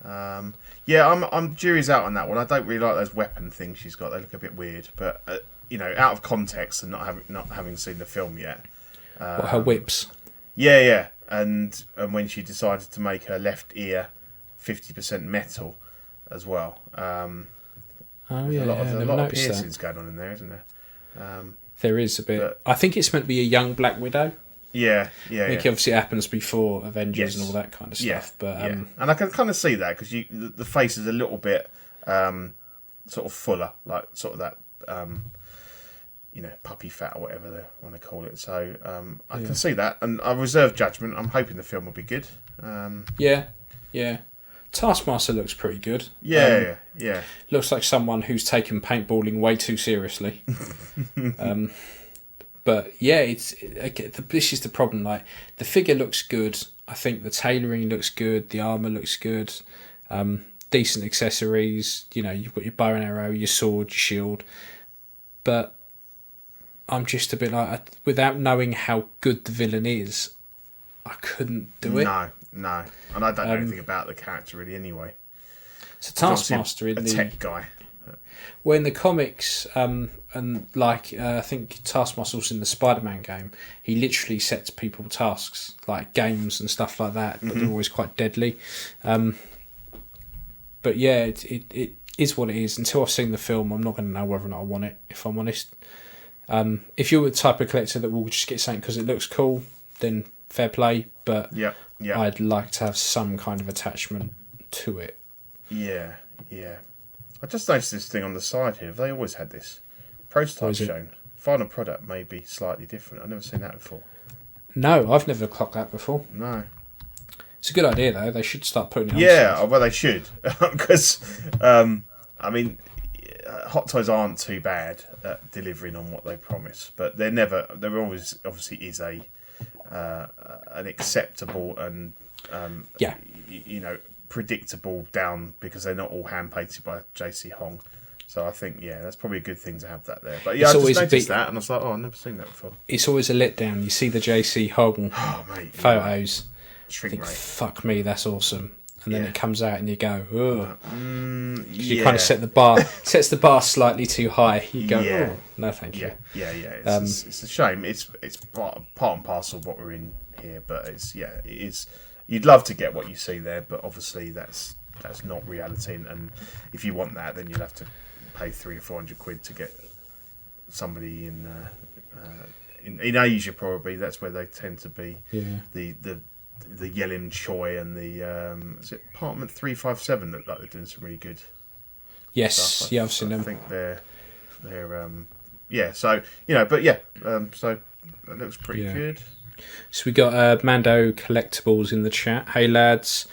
I'm jury's out on that one. I don't really like those weapon things she's got. They look a bit weird, but out of context and not having seen the film yet. Her whips. Yeah, and when she decided to make her left ear 50% metal as well. There's a lot of piercings going on in there, isn't there? There is a bit. But I think it's meant to be a young Black Widow. Yeah. I think obviously it happens before Avengers and all that kind of stuff. But and I can kind of see that because the face is a little bit sort of fuller, like sort of that puppy fat or whatever they want to call it. So I can see that, and I reserve judgment. I'm hoping the film will be good. Yeah. Taskmaster looks pretty good. Yeah. Looks like someone who's taken paintballing way too seriously. But yeah, this is the problem. Like, the figure looks good. I think the tailoring looks good. The armor looks good. Decent accessories. You've got your bow and arrow, your sword, your shield. But I'm just a bit like, without knowing how good the villain is, I couldn't do it. No, and I don't know anything about the character really anyway. So Taskmaster a tech guy. Well, in the comics, I think Taskmaster's in the Spider-Man game, he literally sets people tasks, like games and stuff like that, but they're always quite deadly. But yeah, it is what it is. Until I've seen the film, I'm not going to know whether or not I want it, if I'm honest. If you're the type of collector that will just get something because it looks cool, then fair play, but I'd like to have some kind of attachment to it. Yeah. I just noticed this thing on the side here. Have they always had this? Prototype shown. Final product may be slightly different. I've never seen that before. No, I've never clocked that before. No. It's a good idea, though. They should start putting it on. Yeah, well, they should. Because, Hot Toys aren't too bad at delivering on what they promise. But there always obviously is an acceptable and, predictable down, because they're not all hand painted by JC Hong. So I think that's probably a good thing to have that there. But yeah, I just noticed that and I was like, I've never seen that before. It's always a letdown. You see the JC Hong photos, shrink rate. Fuck me, that's awesome. And then it comes out and you go, ugh. You kind of sets the bar slightly too high. You go, oh, no, thank you. Yeah. It's a shame. It's part and parcel of what we're in here, but it is. You'd love to get what you see there, but obviously that's not reality. And if you want that, then you'll have to pay £300 or £400 to get somebody in Asia, probably. That's where they tend to be. Yeah. The Yelim Choi and the is it Apartment 357 look like they're doing some really good. Yes, stuff. I've seen them. I think they're so so that looks pretty good. So we got Mando Collectibles in the chat. Hey lads,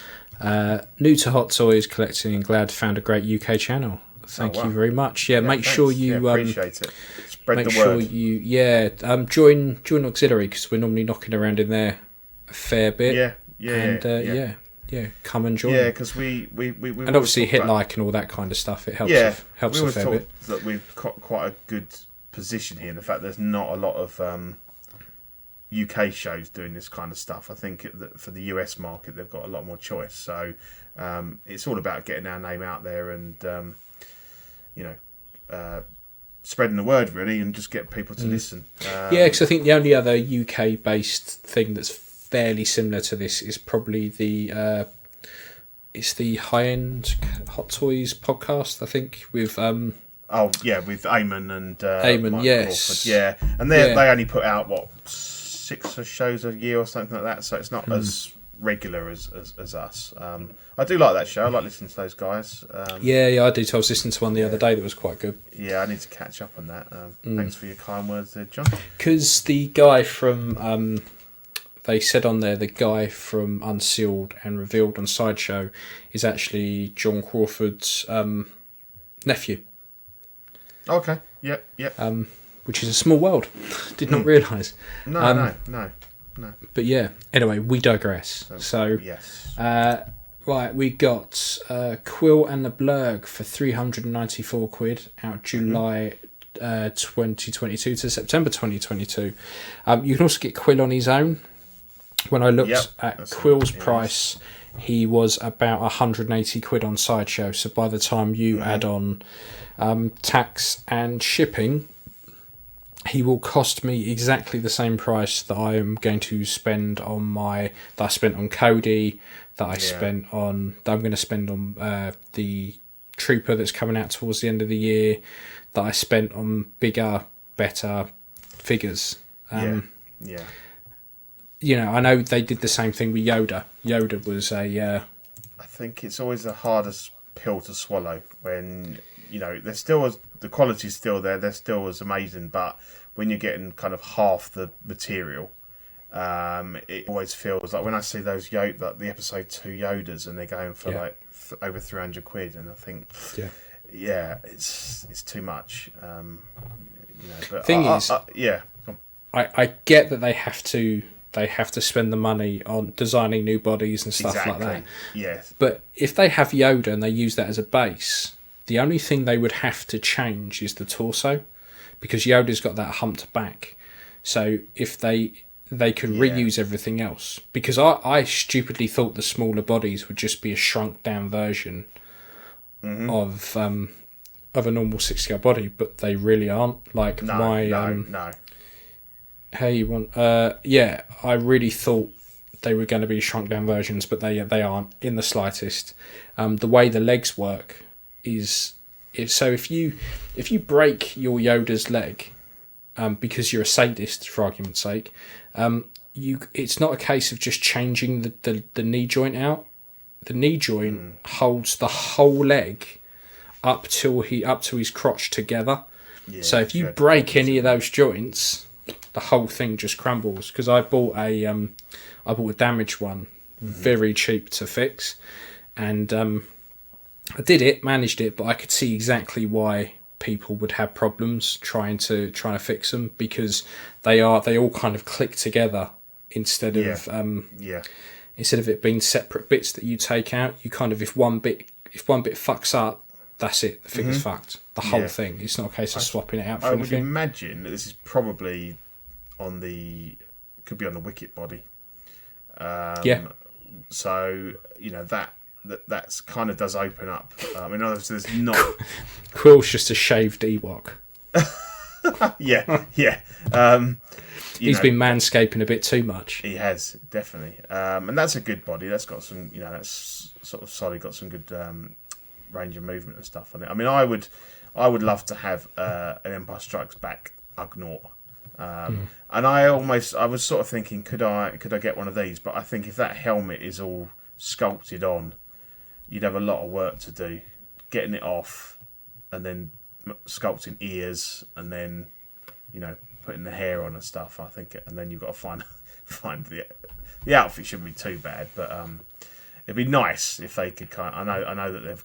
new to Hot Toys collecting and glad found a great UK channel. Thank you very much. Yeah, make sure you appreciate it. Spread make the sure word. you join Auxiliary, because we're normally knocking around in there a fair bit. Come and join. Yeah, because we and obviously hit like and all that kind of stuff. It helps. Helps we a fair bit. That we've got quite a good position here. In the fact there's not a lot of UK shows doing this kind of stuff. I think that for the US market they've got a lot more choice. So it's all about getting our name out there and spreading the word really, and just get people to listen. Because I think the only other UK based thing that's fairly similar to this is probably the High End Hot Toys podcast, I think, with with Eamon and Mike Crawford. And they only put out 6 shows a year or something like that, so it's not as regular as us. I do like that show. I like listening to those guys. I do too. I was listening to one the other day that was quite good. Yeah, I need to catch up on that. Thanks for your kind words there, John. Because the guy from they said on there the guy from Unsealed and Revealed on Sideshow is actually John Crawford's nephew. Okay. Yeah. Which is a small world. Did not realise. No. But yeah, anyway, we digress. So, yes. Right, we got Kuill and the Blurg for £394 out July 2022 to September 2022. You can also get Kuill on his own. When I looked at Quill's price, he was about £180 on Sideshow. So by the time you add on tax and shipping, he will cost me exactly the same price that I am going to spend on that I spent on Cody, that I'm going to spend on the Trooper that's coming out towards the end of the year, that I spent on bigger, better figures. You know, I know they did the same thing with Yoda. Yoda was I think it's always the hardest pill to swallow when, you know, there's still the quality's still there, they're still as amazing, but when you're getting kind of half the material, it always feels like when I see those the episode 2 Yodas and they're going for like over £300, and I think, it's too much. You know, but thing is, I get that they have to spend the money on designing new bodies and stuff like that. Yes. But if they have Yoda and they use that as a base, the only thing they would have to change is the torso, because Yoda's got that humped back. So if they could reuse everything else, because I stupidly thought the smaller bodies would just be a shrunk down version of a normal 6-scale body, but they really aren't. Like no. Hey, you want? I really thought they were going to be shrunk down versions, but they aren't in the slightest. The way the legs work is so if you break your Yoda's leg, because you're a sadist, for argument's sake, it's not a case of just changing the knee joint out. The knee joint holds the whole leg up to his crotch together. Yeah, so if you break any of those joints, the whole thing just crumbles. Because I bought a damaged one, very cheap to fix, and I managed it, but I could see exactly why people would have problems trying to fix them, because they all kind of click together instead of it being separate bits that you take out. You kind of, if one bit fucks up, that's it. The figure's fucked. The whole thing. It's not a case of swapping it out for anything. I would imagine that this is probably could be on the Wicket body. So you know that's kind of does open up. I mean, obviously there's not. Quill's just a shaved Ewok. yeah. He's been manscaping a bit too much. He has, definitely. And that's a good body. That's got some, that's sort of solid, got some good range of movement and stuff on it. I mean, I would love to have an Empire Strikes Back Ugnaught. And I was sort of thinking, could I get one of these? But I think if that helmet is all sculpted on, you'd have a lot of work to do, getting it off, and then sculpting ears, and then putting the hair on and stuff. I think, and then you've got to find the outfit shouldn't be too bad, but it'd be nice if they could I know that they've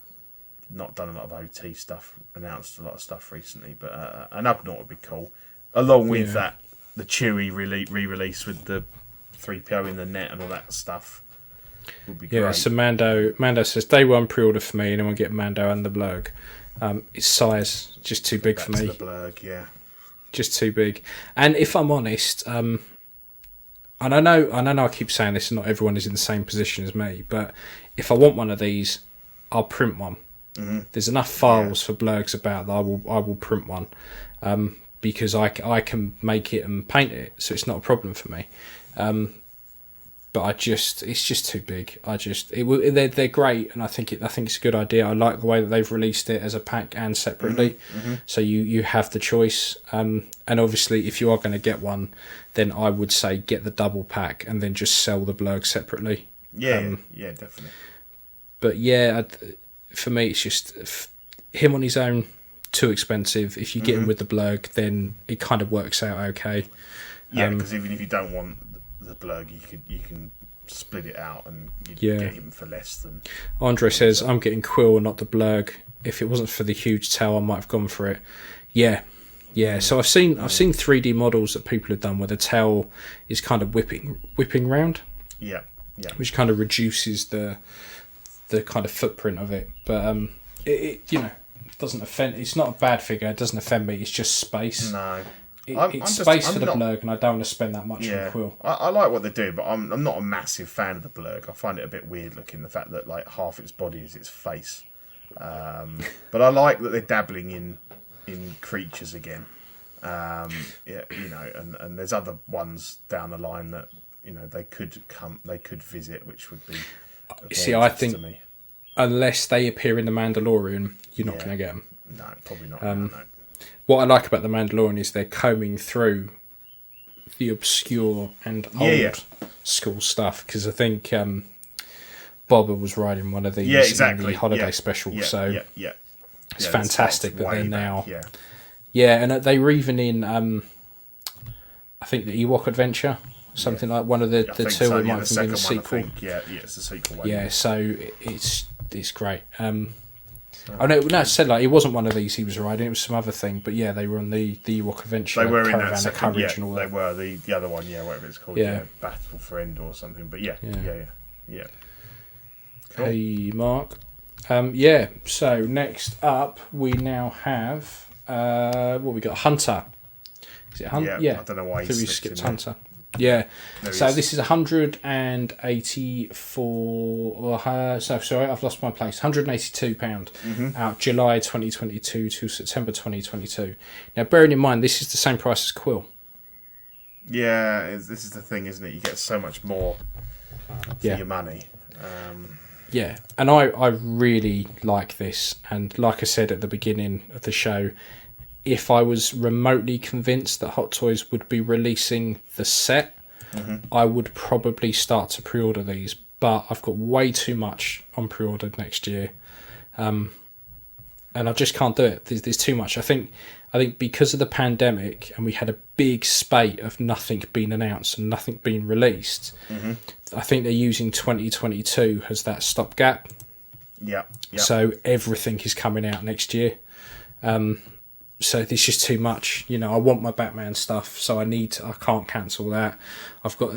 not done a lot of OT stuff, announced a lot of stuff recently, but an Ugnaught would be cool, along with the Chewie re-release with the 3PO in the net and all that stuff. Would be great. Yeah, so Mando says day one pre-order for me, and anyone get Mando and the Blurg. Its size just too big for me. The Blurg, yeah. Just too big. And if I'm honest, and I know I keep saying this, and not everyone is in the same position as me, but if I want one of these, I'll print one. There's enough files for Blurgs about that I will print one, because I can make it and paint it, so it's not a problem for me. But it's just too big. They're great, and I think it's a good idea. I like the way that they've released it as a pack and separately, so you have the choice. And obviously, if you are going to get one, then I would say get the double pack and then just sell the Blurg separately. Yeah, definitely. But for me, it's just him on his own too expensive. If you get him with the Blurg, then it kind of works out okay. Yeah, because even if you don't want the Blurg, you can split it out and you get him for less than. Andre says, "I'm getting Kuill, not the Blurg. If it wasn't for the huge tail, I might have gone for it." Yeah. So I've seen 3D models that people have done where the tail is kind of whipping round. Yeah. Which kind of reduces the kind of footprint of it, but it doesn't offend. It's not a bad figure. It doesn't offend me. It's just space. No. It's space for the Blurg, and I don't want to spend that much on Kuill. I like what they do, but I'm not a massive fan of the Blurg. I find it a bit weird looking, the fact that like half its body is its face. But I like that they're dabbling in creatures again. And there's other ones down the line that they could visit, which would be. See, I think to me. Unless they appear in the Mandalorian, you're not going to get them. No, probably not. No. What I like about the Mandalorian is they're combing through the obscure and old school stuff, because I think Boba was riding one of these in the holiday special, so it's fantastic that they're now. And they were even in I think the Ewok Adventure, something like one of the two. So, it might have been a sequel. It's the sequel one. Yeah, so it's great. It said like it wasn't one of these he was riding; it was some other thing. But yeah, they were on the Ewok Adventure. They were in Caravan that of second. Courage and all They that. were the other one. Yeah, whatever it's called. Yeah, Battle for Endor or something. But yeah. Cool. Hey, Mark. So next up, we now have what we got. Hunter. Is it Hunter? Yeah. I don't know why we skipped Hunter. Yeah. So this is 184. Sorry, I've lost my place. £182 out July 2022 to September 2022. Now, bearing in mind, this is the same price as Kuill. Yeah, this is the thing, isn't it? You get so much more for your money. Yeah, and I really like this. And like I said at the beginning of the show, if I was remotely convinced that Hot Toys would be releasing the set, I would probably start to pre-order these. But I've got way too much on pre-ordered next year, and I just can't do it. There's too much. I think because of the pandemic and we had a big spate of nothing being announced and nothing being released, I think they're using 2022 as that stopgap. Yeah. So everything is coming out next year. So it's just too much. I want my Batman stuff, so I can't cancel that. I've got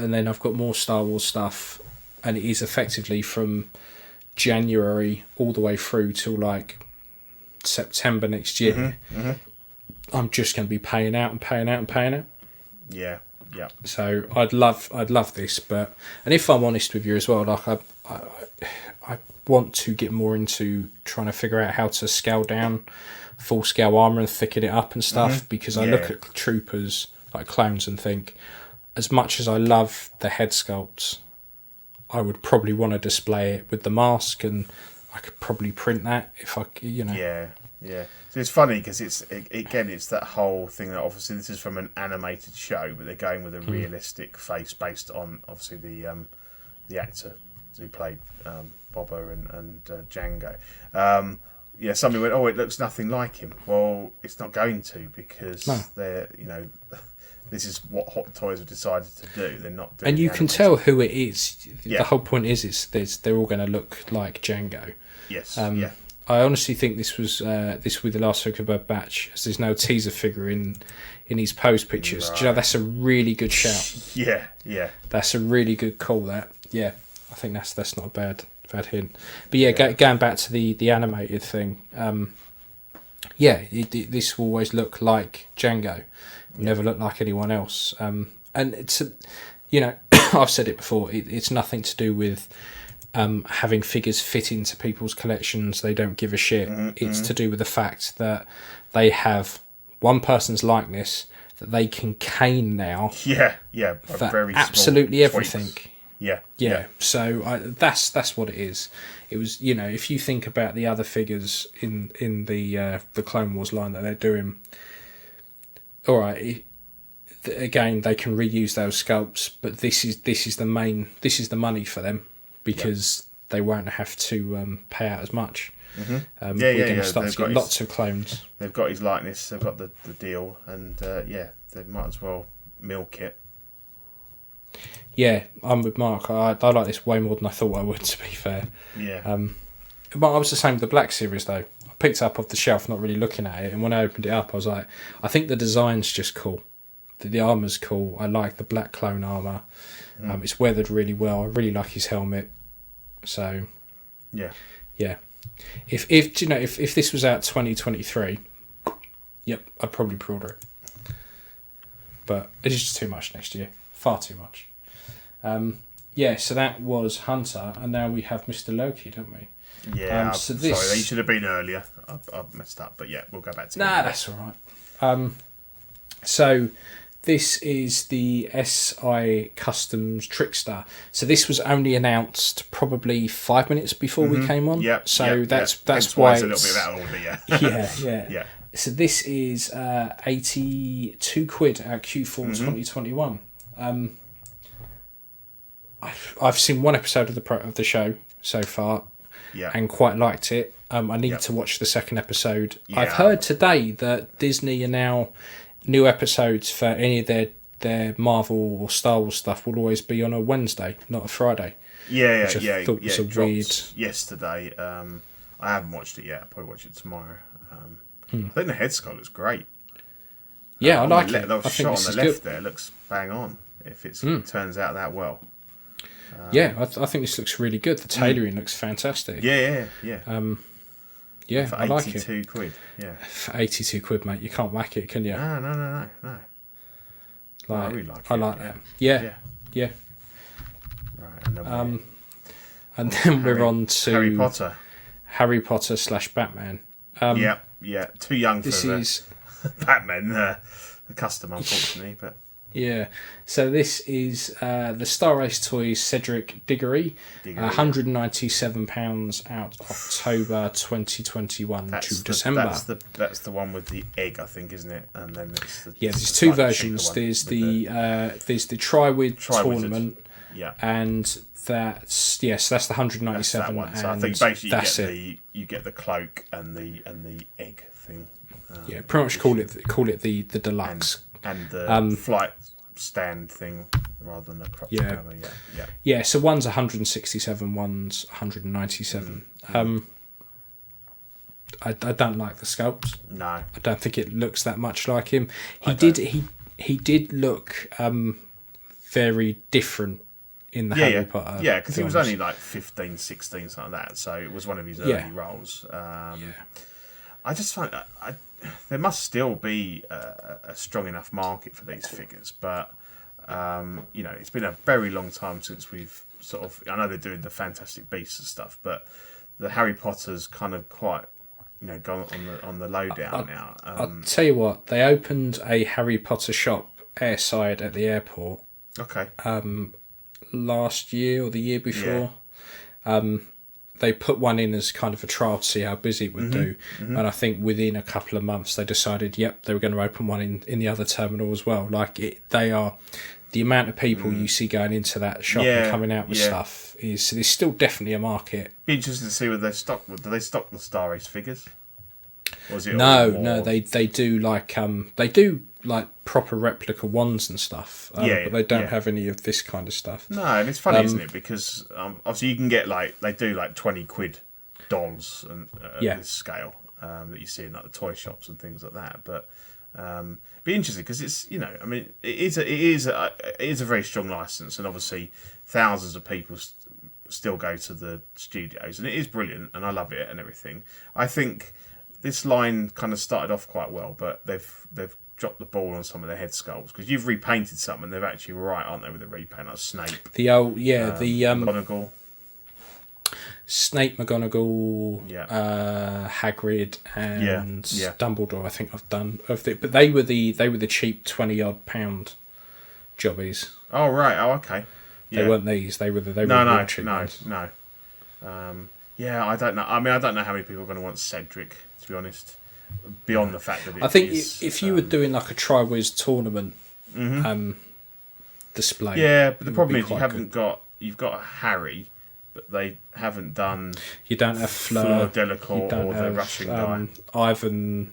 more Star Wars stuff, and it is effectively from January all the way through till like September next year. I'm just going to be paying out. Yeah. So I'd love this, and if I'm honest with you as well, like I want to get more into trying to figure out how to scale down full scale armor and thicken it up and stuff, because I look at troopers like clones and think, as much as I love the head sculpts, I would probably want to display it with the mask, and I could probably print that if I. Yeah. So it's funny because it's that whole thing that obviously this is from an animated show, but they're going with a realistic face based on obviously the actor who played Boba and Django. Somebody went, "Oh, it looks nothing like him." Well, it's not going to, because they're this is what Hot Toys have decided to do. They're not doing. And you can tell who it is. Yeah. The whole point is they're all going to look like Django. Yes. I honestly think this was with the last Zuckerberg batch, as there's no teaser figure in his pose pictures. Right. Do you know, that's a really good shout. Yeah. That's a really good call. That I think that's not a bad hint. But going back to the animated thing, this will always look like Django. Never look like anyone else. And it's I've said it before. It's nothing to do with having figures fit into people's collections. They don't give a shit. It's to do with the fact that they have one person's likeness that they can cane now. For very absolutely everything. Tweaks. Yeah. So that's what it is. It was, if you think about the other figures in the Clone Wars line that they're doing, all right. Again, they can reuse those sculpts, but this is the money for them, because they won't have to pay out as much. We're going to start to get lots of clones. They've got his likeness. They've got the deal, and they might as well milk it. Yeah, I'm with Mark. I like this way more than I thought I would, to be fair. Yeah. But I was the same with the Black Series, though. I picked it up off the shelf, not really looking at it, and when I opened it up, I was like, I think the design's just cool. The armour's cool. I like the black clone armour. It's weathered really well. I really like his helmet. So, yeah. If this was out 2023, yep, I'd probably pre-order it. But it's just too much next year. Far too much. So that was Hunter, and now we have Mr. Loki, don't we? Yeah, sorry, he should have been earlier. I've messed up, but yeah, we'll go back to him. That's all right. So this is the SI Customs Trickstar. So this was only announced probably 5 minutes before we came on. Yep. So that's why why it's a little bit out of order. Yeah. yeah. So this is £82 at Q4 2021. I've seen one episode of the show so far, and quite liked it. I need to watch the second episode. Yeah. I've heard today that Disney are now new episodes for any of their Marvel or Star Wars stuff will always be on a Wednesday, not a Friday. Yeah. I thought was a weird. Yesterday, I haven't watched it yet. I'll probably watch it tomorrow. I think the head sculpt looks great. Yeah, I like it. The I think shot this on the is left good. there looks bang on. If it turns out that well. I think this looks really good. The tailoring looks fantastic. Yeah. For I like it. £82. Yeah. For £82, mate, you can't whack it, can you? No. I really like it. I like that. Yeah. Right, and then we're on to Harry Potter / Batman. Yeah. Too young for this is Batman, the custom, unfortunately, but. Yeah, so this is the Star Race Toys Cedric Diggory, £197 out October 2021 to December. That's the one with the egg, I think, isn't it? And then it's there's two versions. There's the Triwid tournament, and that's the 197. That's that one. So I think basically you get the cloak and the egg thing. Pretty much call it the deluxe. And the flight stand thing rather than a crop together. Yeah. So one's 167, one's 197. I don't like the sculpt. No, I don't think it looks that much like him. He did look very different in the Harry Potter. Yeah, because he was only like 15, 16, something like that. So it was one of his early roles. I just find there must still be a strong enough market for these figures, but it's been a very long time since we've sort of. I know they're doing the Fantastic Beasts and stuff, but the Harry Potter's kind of quite, gone on the lowdown now. I'll tell you what, they opened a Harry Potter shop airside at the airport. Okay. Last year or the year before. They put one in as kind of a trial to see how busy it would do. And I think within a couple of months they decided, they were going to open one in the other terminal as well. The amount of people you see going into that shop and coming out with stuff there's still definitely a market. Be interesting to see whether they stock. Do they stock the Star Race figures? Or is it No, they do like proper replica ones and stuff, but they don't have any of this kind of stuff. No, and it's funny, isn't it? Because obviously you can get they do like £20 dolls and this scale that you see in like the toy shops and things like that. But be interesting because it's it is a very strong license, and obviously thousands of people still go to the studios, and it is brilliant, and I love it and everything. I think this line kind of started off quite well, but they've dropped the ball on some of their head sculpts because you've repainted some and they're actually right, aren't they, with the repaint, like Snape. The old McGonagall. Snape, McGonagall, Hagrid, and Dumbledore. I think I've done but they were the cheap £20-odd jobbies. Oh right, okay. They weren't these. They were no. cheap ones. No. I don't know. I mean, I don't know how many people are going to want Cedric, to be honest. Beyond the fact that I think if you were doing like a Triwiz tournament display, but the problem is you've got Harry, but they haven't done. You don't have Fleur Delacour or the Russian guy, Ivan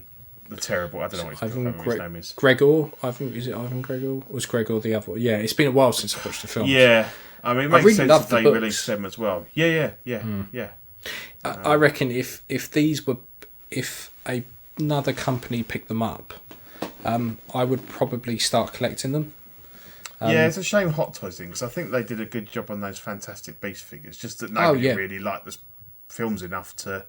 the terrible. I don't know what his name is. Gregor. Is it Ivan Gregor? Or was Gregor the other one? Yeah, it's been a while since I watched the film. Yeah, I mean, it makes sense if they released them as well. Yeah. I reckon if another company picked them up, I would probably start collecting them. Yeah, it's a shame Hot Toys didn't, because I think they did a good job on those Fantastic Beast figures. Just that nobody really liked the films enough to.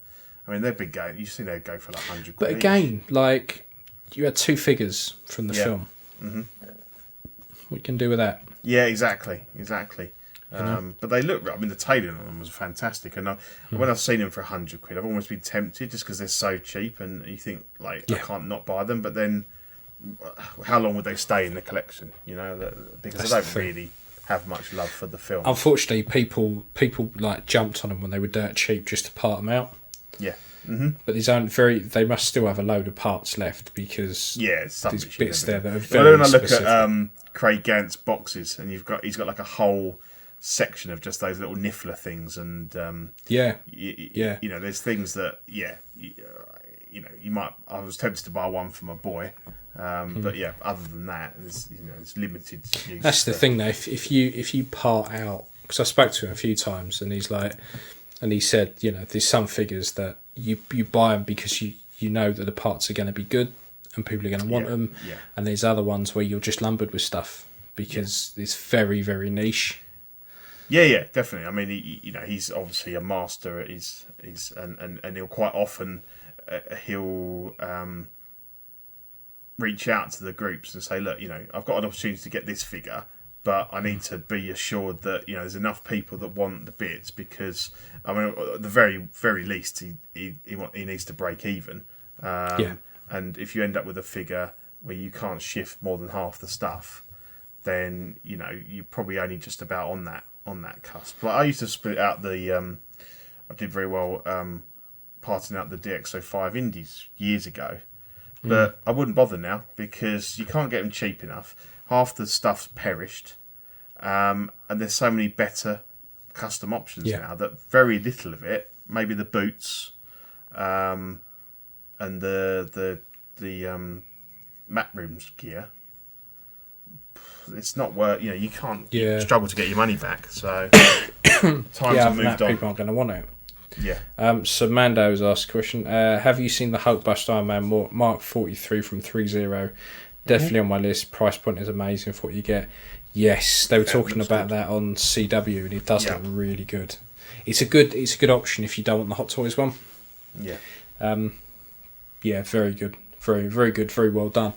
I mean, they're big game. You see, they'd go for like 100 quid. But again, like you had 2 figures from the film. Mm-hmm. What you can do with that? Yeah, exactly. But they look. I mean, the tailoring on them was fantastic, and when I've seen them for 100 quid, I've almost been tempted just because they're so cheap, and you think like I can't not buy them. But then, how long would they stay in the collection? You know, because they don't really have much love for the film. Unfortunately, people like jumped on them when they were dirt cheap just to part them out. Yeah. Mm-hmm. But they must still have a load of parts left, because it's there's bits there that are very when I look specific. at Craig Gant's boxes, and he's got like a whole section of just those little niffler things, and you know, there's things that you know, you might. I was tempted to buy one for my boy, but yeah, other than that, it's limited use. That's the thing, though. If you part out, because I spoke to him a few times, and he said, you know, there's some figures that you buy them because you know that the parts are going to be good and people are going to want them, and there's other ones where you're just lumbered with stuff because it's very, very niche. Yeah, definitely. I mean, he's obviously a master. He's and he'll quite often he'll reach out to the groups and say, look, you know, I've got an opportunity to get this figure, but I need to be assured that, you know, there's enough people that want the bits, because I mean, at the very, very least, he needs to break even. And if you end up with a figure where you can't shift more than half the stuff, then, you know, you're probably only just about on that cusp. Like I used to split out I did very well parting out the DX05 Indies years ago, but I wouldn't bother now because you can't get them cheap enough. Half the stuff's perished, and there's so many better custom options now that very little of it, maybe the boots, and the mat rooms gear, it's not worth. You know, you can't. You struggle to get your money back. So times have moved on. People aren't going to want it. Yeah. So Mando's asked a question. Have you seen the Hulkbuster Iron Man Mark 43 from 3.0? Definitely on my list. Price point is amazing for what you get. Yes, they were talking about that on CW, and it does look really good. It's a good option if you don't want the Hot Toys one. Yeah. Very good. Very, very good. Very well done.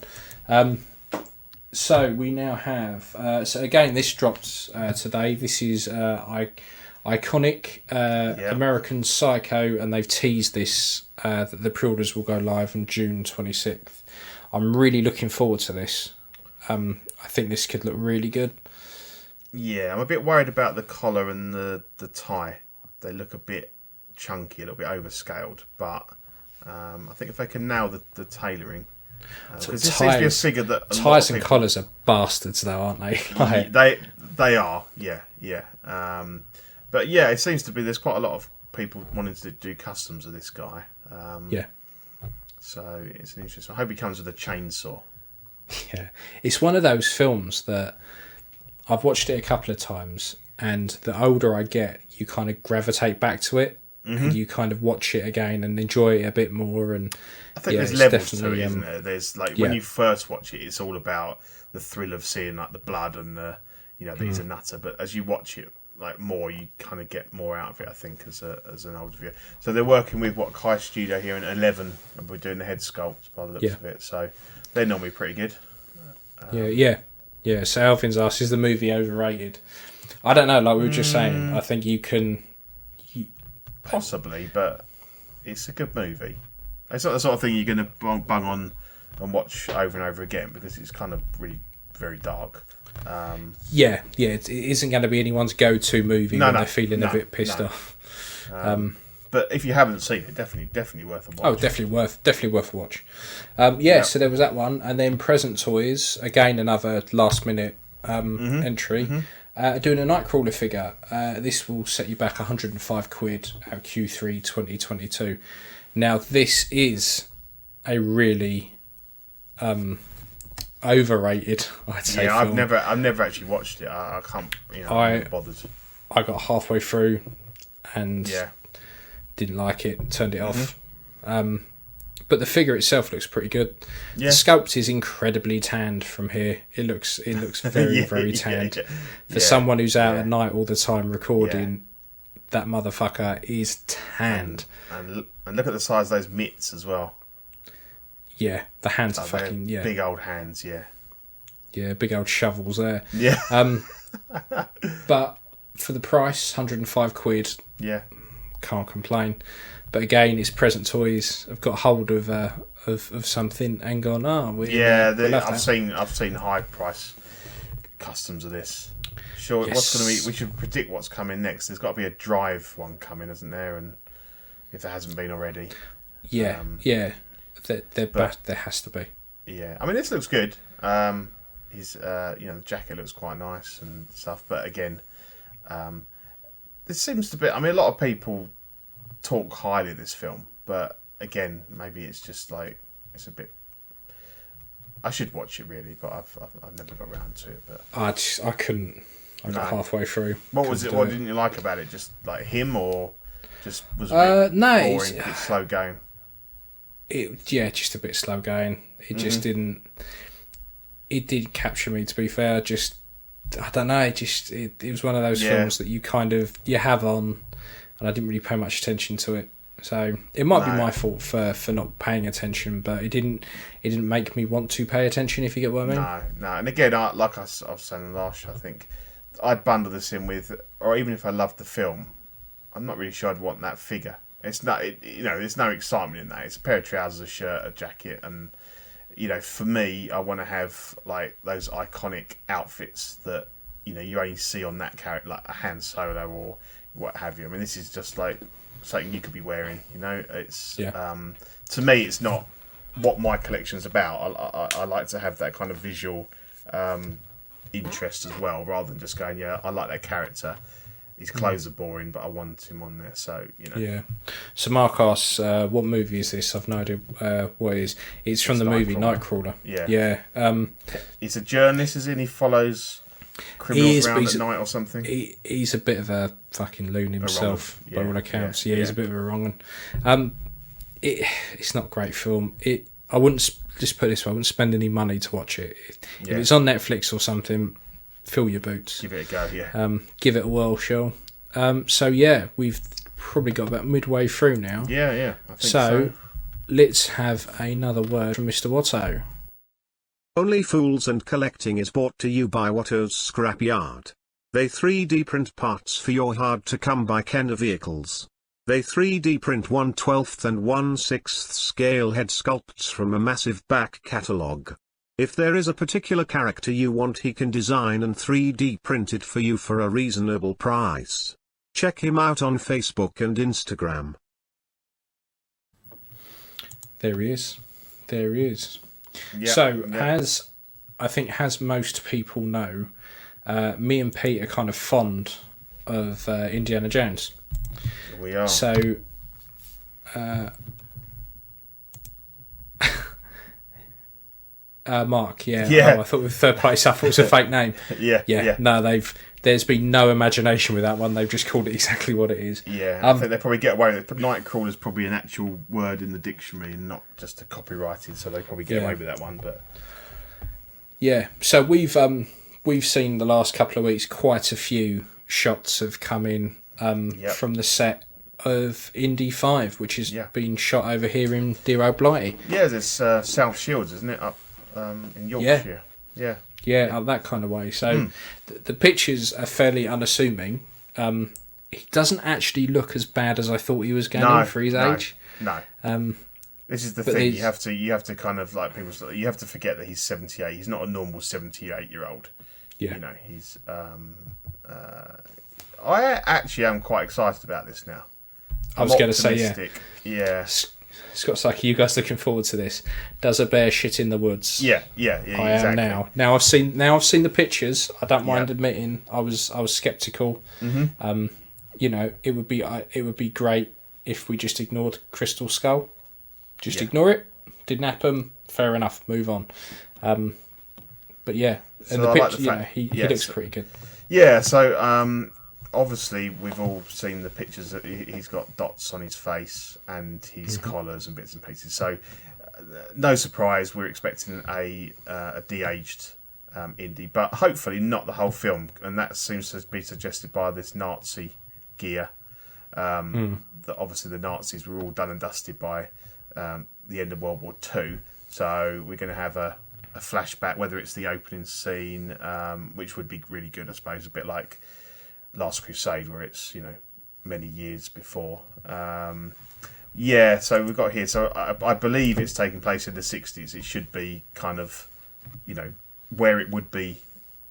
So we now have. So again, this dropped today. This is Iconic American Psycho, and they've teased this. That the pre-orders will go live on June 26th. I'm really looking forward to this. I think this could look really good. Yeah, I'm a bit worried about the collar and the tie. They look a bit chunky, a little bit overscaled, but I think if they can nail the tailoring. Because this seems to be a figure that ties and collars are bastards, though, aren't they? They are, yeah. But yeah, it seems to be there's quite a lot of people wanting to do customs of this guy. So it's an interesting. I hope he comes with a chainsaw. Yeah, it's one of those films that I've watched it a couple of times, and the older I get, you kind of gravitate back to it, and you kind of watch it again and enjoy it a bit more. And I think there's levels to it, isn't there? There's like when you first watch it, it's all about the thrill of seeing like the blood and that he's a nutter. But as you watch it like more, you kind of get more out of it, I think, as an older viewer. So they're working with Kuiil Studio here in 11, and we're doing the head sculpt by the looks of it. So they're normally pretty good. So Alvin's asked, is the movie overrated? I don't know, like we were just saying, I think you can... Possibly, but it's a good movie. It's not the sort of thing you're going to bung on and watch over and over again, because it's kind of really very dark. It isn't going to be anyone's go-to movie when they're feeling a bit pissed off. But if you haven't seen it, definitely worth a watch. Oh, definitely worth a watch. So there was that one, and then Present Toys, again another last-minute entry, doing a Nightcrawler figure. This will set you back £105 out Q3 2022. Now, this is a really overrated, I'd say. Yeah, film. I've never actually watched it. I can't, I'm not bothered. I got halfway through and Yeah. didn't like it, turned it off. But the figure itself looks pretty good. Yeah. The sculpt is incredibly tanned from here. It looks very, very tanned. For someone who's out at night all the time recording, that motherfucker is tanned. And look at the size of those mitts as well. Yeah, the hands are fucking big old hands. Yeah, big old shovels there. Yeah. But for the price, £105. Yeah. Can't complain. But again, it's present toys. I've got hold of something and gone. I've seen high price customs of this. Sure, Yes. what's going to be? We should predict what's coming next. There's got to be a Drive one coming, isn't there? And if there hasn't been already, there has to be. Yeah, I mean this looks good. His the jacket looks quite nice and stuff. But again, there seems to be. I mean, a lot of people talk highly of this film, but again, maybe it's just like it's a bit. I should watch it really, but I've never got around to it. But I couldn't. I got halfway through. What was it? What didn't you like about it? Just like him, or just was it a bit boring, it's slow going? Just a bit slow going. It just didn't. It did capture me. To be fair, I don't know. It was one of those films that you have on, and I didn't really pay much attention to it. So it might be my fault for not paying attention, but it didn't make me want to pay attention. If you get what I mean. No. And again, like I was saying last show, I think I'd bundle this in with, or even if I loved the film, I'm not really sure I'd want that figure. It's not, there's no excitement in that. It's a pair of trousers, a shirt, a jacket, and for me, I want to have like those iconic outfits that you only see on that character, like a Han Solo or what have you. I mean, this is just like something you could be wearing. It's to me, it's not what my collection's about. I like to have that kind of visual interest as well, rather than just going, I like that character. His clothes are boring, but I want him on there. So Yeah. So Mark asks, what movie is this? I've no idea what it is. It's from the movie Nightcrawler. Yeah. Yeah. He's a journalist, isn't he? Follows criminals around at night or something. He's a bit of a fucking loon himself, by all accounts. Yeah, he's a bit of a wrong one. It's not a great film. I wouldn't just put it this way. I wouldn't spend any money to watch it. If it's on Netflix or something, fill your boots. Give it a go. Yeah. Give it a whirl, sure. So yeah, we've probably got about midway through now. Yeah. I think so. Let's have another word from Mr. Watto. Only Fools and Collecting is brought to you by Watto's Scrapyard. They 3D print parts for your hard-to-come-by Kenner vehicles. They 3D print 1/12 and 1/6 scale head sculpts from a massive back catalogue. If there is a particular character you want, he can design and 3D print it for you for a reasonable price. Check him out on Facebook and Instagram. There he is. Yeah, So, as most people know, me and Pete are kind of fond of Indiana Jones. We are. So, Mark, Yeah. Oh, I thought with third place, I thought it was a fake name. Yeah. No, there's been no imagination with that one. They've just called it exactly what it is. Yeah, I think they probably get away with it. But Nightcrawler is probably an actual word in the dictionary and not just a copyrighted, so they probably get away with that one. But yeah, so we've seen the last couple of weeks quite a few shots have come in from the set of Indy 5, which has been shot over here in dear old Blighty. Yeah, there's South Shields, isn't it, up in Yorkshire? Yeah, up that kind of way. So the pictures are fairly unassuming. He doesn't actually look as bad as I thought he was going for his age. No. This is the thing. You have to kind of like people. You have to forget that he's 78. He's not a normal 78-year-old. Yeah. He's. I actually am quite excited about this now. I was going to say, yeah. Scott Saki, you guys looking forward to this? Does a bear shit in the woods? Yeah. I am now. Now I've seen the pictures. I don't mind admitting I was sceptical. Mm-hmm. It would be great if we just ignored Crystal Skull. Just ignore it. didn't happen. Fair enough. Move on. But yeah, So and the I like picture, the fact- he yeah, looks so- pretty good. Yeah, so obviously we've all seen the pictures that he's got dots on his face and his collars and bits and pieces. So no surprise, we're expecting a de-aged Indy, but hopefully not the whole film. And that seems to be suggested by this Nazi gear. That obviously the Nazis were all done and dusted by the end of World War II. So we're going to have a flashback, whether it's the opening scene, which would be really good, I suppose, a bit like Last Crusade, where it's, many years before. So we've got here. So I believe it's taking place in the 60s. It should be kind of, where it would be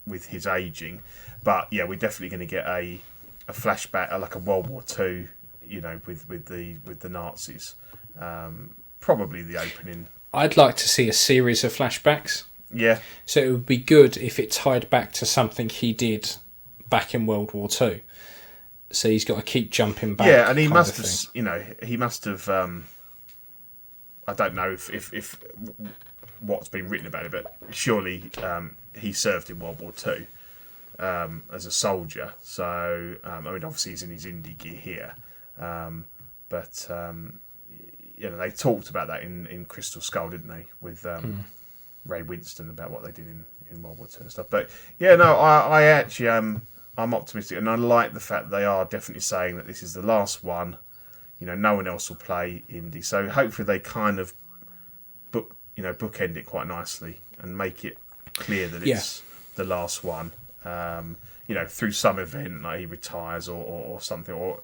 with his aging. But yeah, we're definitely going to get a flashback, like a World War II, with the Nazis. Probably the opening. I'd like to see a series of flashbacks. Yeah. So it would be good if it tied back to something he did back in World War II. So he's got to keep jumping back. Yeah, and he must have, he must have. I don't know if what's been written about it, but surely he served in World War II as a soldier. So obviously he's in his Indy gear here, but they talked about that in Crystal Skull, didn't they, with Ray Winston, about what they did in World War II and stuff. But yeah, no, I actually I'm optimistic, and I like the fact that they are definitely saying that this is the last one. No one else will play Indy, so hopefully they kind of bookend it quite nicely and make it clear that it's the last one. Through some event, like he retires or something, or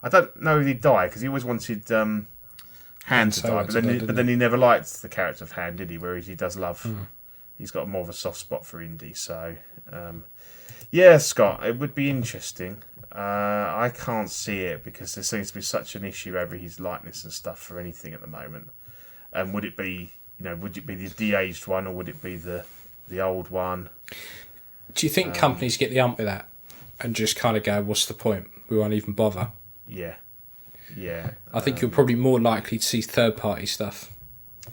I don't know if he'd die, because he always wanted Han to die, but then he never liked the character of Han, did he? Whereas he does love. He's got more of a soft spot for Indy, so. Scott, it would be interesting. I can't see it because there seems to be such an issue over his likeness and stuff for anything at the moment. And would it be, the de-aged one, or would it be the old one? Do you think companies get the ump with that and just kind of go, "What's the point? We won't even bother"? Yeah. I think you're probably more likely to see third-party stuff.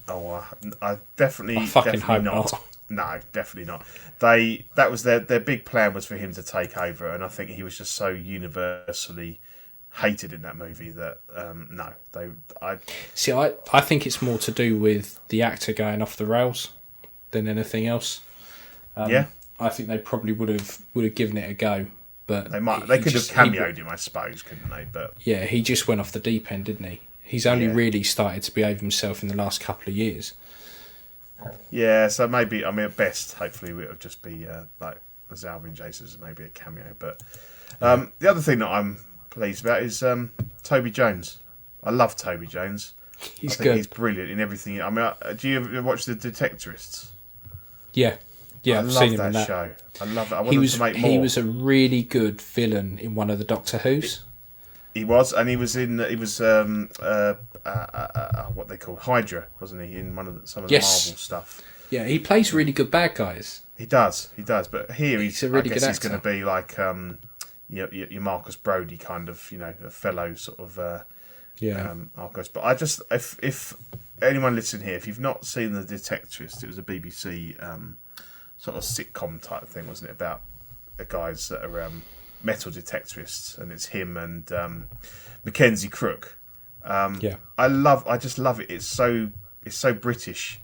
Oh, I definitely. I fucking definitely hope not. No, definitely not. That was their big plan, was for him to take over, and I think he was just so universally hated in that movie that I think it's more to do with the actor going off the rails than anything else. I think they probably would have given it a go, but they could have cameoed him, I suppose, couldn't they? But yeah, he just went off the deep end, didn't he? He's only really started to behave himself in the last couple of years. Yeah, so maybe, at best, hopefully it would just be like as Alvin Jason's, maybe a cameo. But the other thing that I'm pleased about is Toby Jones. I love Toby Jones. He's good. He's brilliant in everything. Do you ever watch The Detectorists? Yeah, I've seen him in that show. I love it. I want him to make more. He was a really good villain in one of the Doctor Who's. He was, and he was what they call Hydra, wasn't he? In some of the Marvel stuff. Yeah, he plays really good bad guys. He does. But here he's a really good actor. He's going to be like your Marcus Brody kind of, a fellow sort of Arcos. But I just, if anyone listening here, if you've not seen The Detectorists, it was a BBC sort of sitcom type thing, wasn't it? About the guys that are metal detectorists, and it's him and Mackenzie Crook. I just love it. It's so British,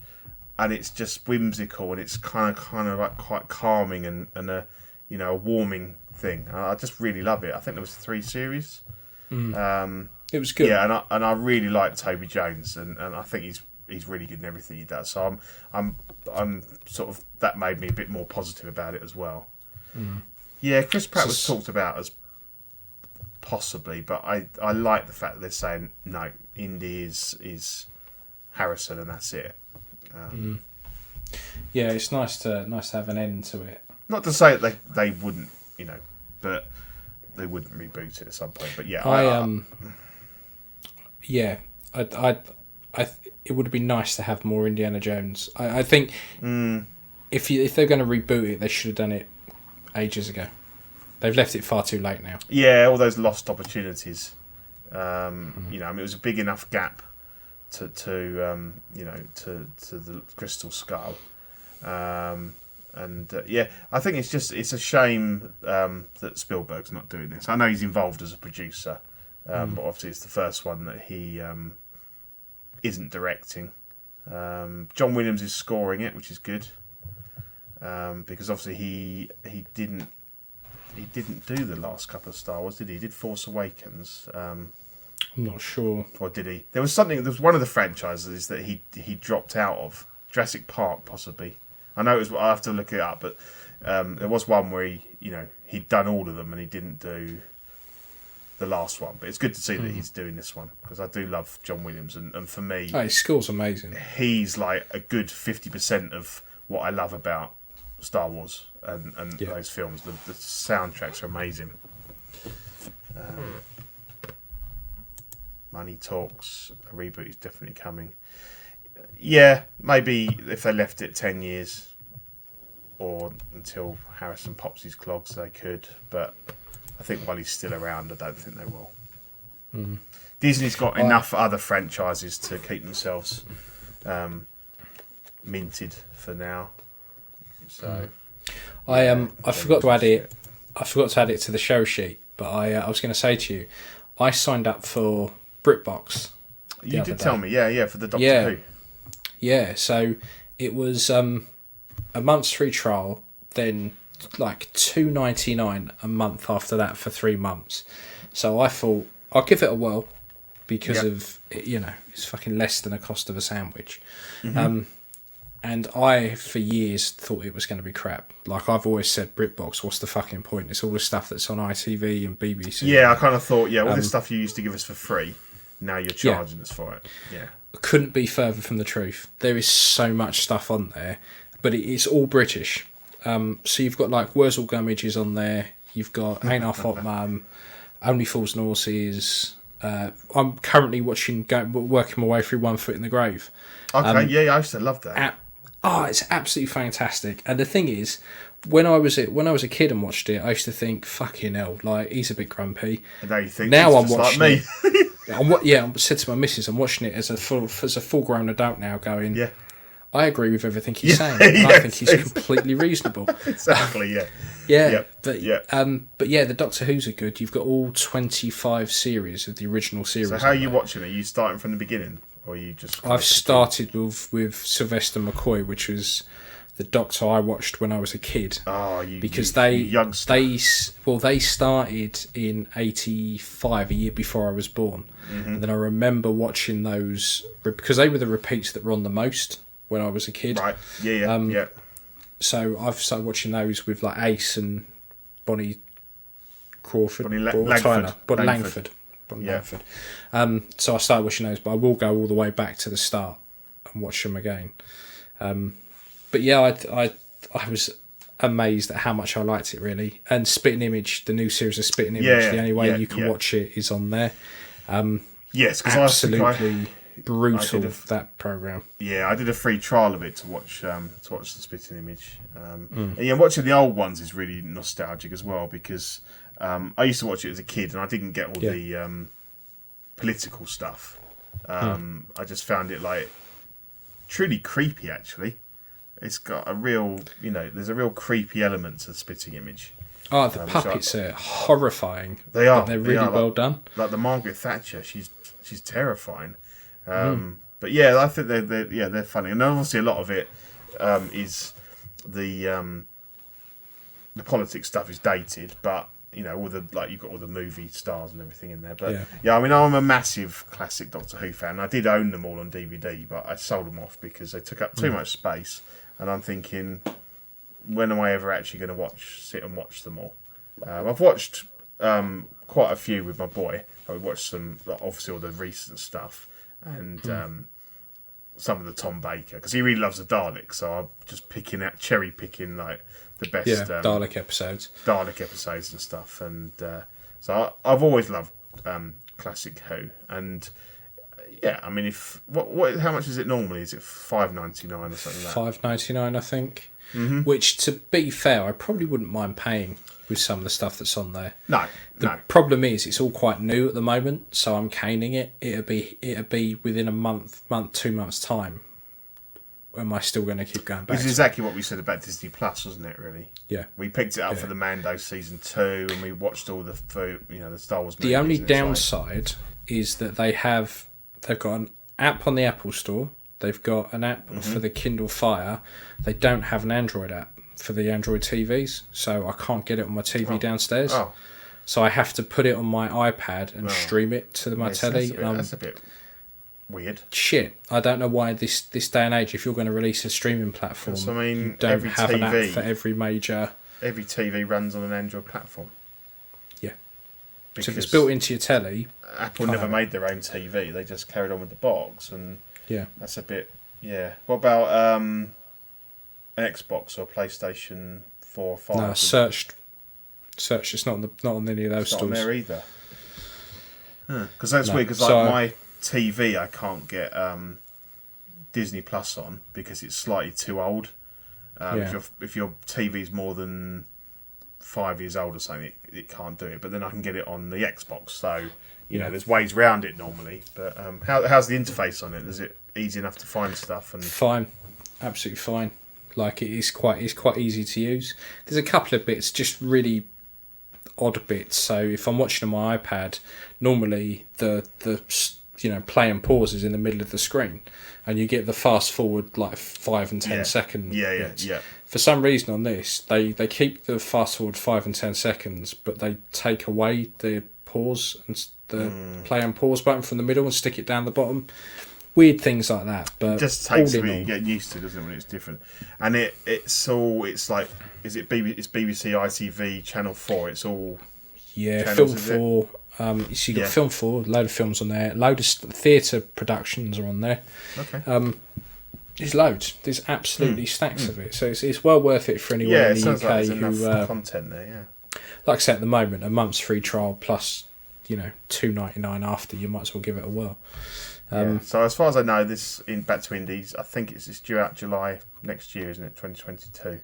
and it's just whimsical, and it's kind of like quite calming and a warming thing. I just really love it. I think there was 3 series. It was good. Yeah, and I really like Toby Jones, and I think he's really good in everything he does. So I'm sort of, that made me a bit more positive about it as well. Yeah, Chris Pratt was talked about as possibly, but I like the fact that they're saying no, Indy is Harrison, and that's it. Yeah, it's nice to have an end to it. Not to say that they wouldn't, but they wouldn't reboot it at some point. But yeah, it would have been nice to have more Indiana Jones. I think if they're going to reboot it, they should have done it ages ago. They've left it far too late now. Yeah, all those lost opportunities. It was a big enough gap to the Crystal Skull. I think it's a shame that Spielberg's not doing this. I know he's involved as a producer, but obviously it's the first one that he isn't directing. John Williams is scoring it, which is good, because obviously he didn't do the last couple of Star Wars, did he? He did Force Awakens. I'm not sure. Or did he? There was one of the franchises that he dropped out of. Jurassic Park, possibly. I know it was. I have to look it up, but there was one where he'd done all of them and he didn't do the last one. But it's good to see that he's doing this one, because I do love John Williams, and for me, his score's amazing. He's like a good 50% of what I love about Star Wars and those films. The soundtracks are amazing. Money talks. A reboot is definitely coming. Yeah, maybe if they left it 10 years or until Harrison pops his clogs, they could. But I think while he's still around, I don't think they will. Disney's got enough other franchises to keep themselves minted for now. So I forgot to add it. I forgot to add it to the show sheet, but I was going to say to you, I signed up for BritBox. You did tell me, yeah, for the Doctor Who. Yeah, so it was a month's free trial, then like $2.99 a month after that for 3 months. So I thought I'll give it a whirl because of it's fucking less than the cost of a sandwich. And I for years thought it was going to be crap. Like I've always said, BritBox, what's the fucking point? It's all the stuff that's on ITV and BBC. Yeah, I kind of thought, all this stuff you used to give us for free, now you're charging us for it. Yeah. Couldn't be further from the truth. There is so much stuff on there, but it's all British. So you've got like Wurzel Gummidge on there. You've got Ain't Our Fault Mum, Only Fools and Horses. I'm currently working my way through One Foot in the Grave. Okay, I used to love that. It's absolutely fantastic. And the thing is, when I was a kid and watched it, I used to think, fucking hell, like he's a bit grumpy. And now you think, now I'm watching like me. I said to my missus, I'm watching it as a full grown adult now, going, I agree with everything he's saying. And I think he's completely reasonable. Exactly, But the Doctor Who's are good. You've got all 25 series of the original series. So how are you watching it? Are you starting from the beginning, or are you just? I've started with Sylvester McCoy, which was the Doctor I watched when I was a kid. They started in '85, a year before I was born. And then I remember watching those because they were the repeats that were on the most when I was a kid. Right. So I've started watching those with like Ace and Bonnie Crawford, Langford. So I started watching those, but I will go all the way back to the start and watch them again. I was amazed at how much I liked it, really. And Spitting Image, the new series of Spitting Image, the only way you can watch it is on there. Yes, because absolutely brutal that program. Yeah, I did a free trial of it to watch the Spitting Image. And watching the old ones is really nostalgic as well, because I used to watch it as a kid and I didn't get all the political stuff. I just found it like truly creepy. Actually, it's got a real there's a real creepy element to the Spitting Image. Oh, the puppets are horrifying. They are. But they're really well done. Like the Margaret Thatcher, she's terrifying. But yeah, I think they're funny, and obviously a lot of it is the politics stuff is dated, but all the you've got all the movie stars and everything in there. But I mean, I'm a massive classic Doctor Who fan. I did own them all on DVD, but I sold them off because they took up too much space. And I'm thinking, when am I ever actually going to sit and watch them all? I've watched quite a few with my boy. I watched some, obviously all the recent stuff, and some of the Tom Baker, because he really loves the Daleks. So I'm just cherry picking like the best Dalek episodes and stuff. And so I've always loved classic Who. And I mean, how much is it normally? Is it $5.99 or something like that? $5.99, I think. Which, to be fair, I probably wouldn't mind paying with some of the stuff that's on there. No, The problem is it's all quite new at the moment, so I'm caning it. It'll be within a month, 2 months time. Am I still going to keep going back? Which is exactly what we said about Disney Plus, wasn't it? Really? Yeah. We picked it up for the Mando season 2, and we watched all the the Star Wars movies. The only downside is that they've got an app on the Apple Store. They've got an app for the Kindle Fire. They don't have an Android app for the Android TVs, so I can't get it on my TV downstairs. Oh. So I have to put it on my iPad and stream it to my telly. That's a bit weird. Shit, I don't know why this day and age, if you're going to release a streaming platform, you don't have an app for every major... Every TV runs on an Android platform. Yeah. Because so if it's built into your telly... Apple never made their own TV. They just carried on with the box, and that's a bit... Yeah. What about an Xbox or PlayStation 4 or 5? No, searched. It's not on any of those stores. Not on there either. Because that's weird, because my TV I can't get Disney Plus on because it's slightly too old. If your TV's more than 5 years old or something, it can't do it. But then I can get it on the Xbox. So there's ways around it normally. But how's the interface on it? Is it easy enough to find stuff? And fine, absolutely fine. Like it's quite easy to use. There's a couple of bits, just really odd bits. So if I'm watching on my iPad, normally the play and pause is in the middle of the screen, and you get the fast forward like 5 and 10 second bits. For some reason on this, they keep the fast forward 5 and 10 seconds, but they take away the pause and the play and pause button from the middle and stick it down the bottom. Weird things like that, but it just takes a bit getting used to, doesn't it, when it's different. And it's like, is it it's BBC, ITV, Channel 4? It's all Film 4. So you got Film 4, a load of films on there, a load of theatre productions are on there. Okay. There's loads. There's absolutely stacks of it. So it's well worth it for anyone in the UK like enough content there. Like I said, at the moment, a month's free trial plus $2.99 after. You might as well give it a whirl. So as far as I know, this Back to Indies, I think it's due out July next year, isn't it? 2022.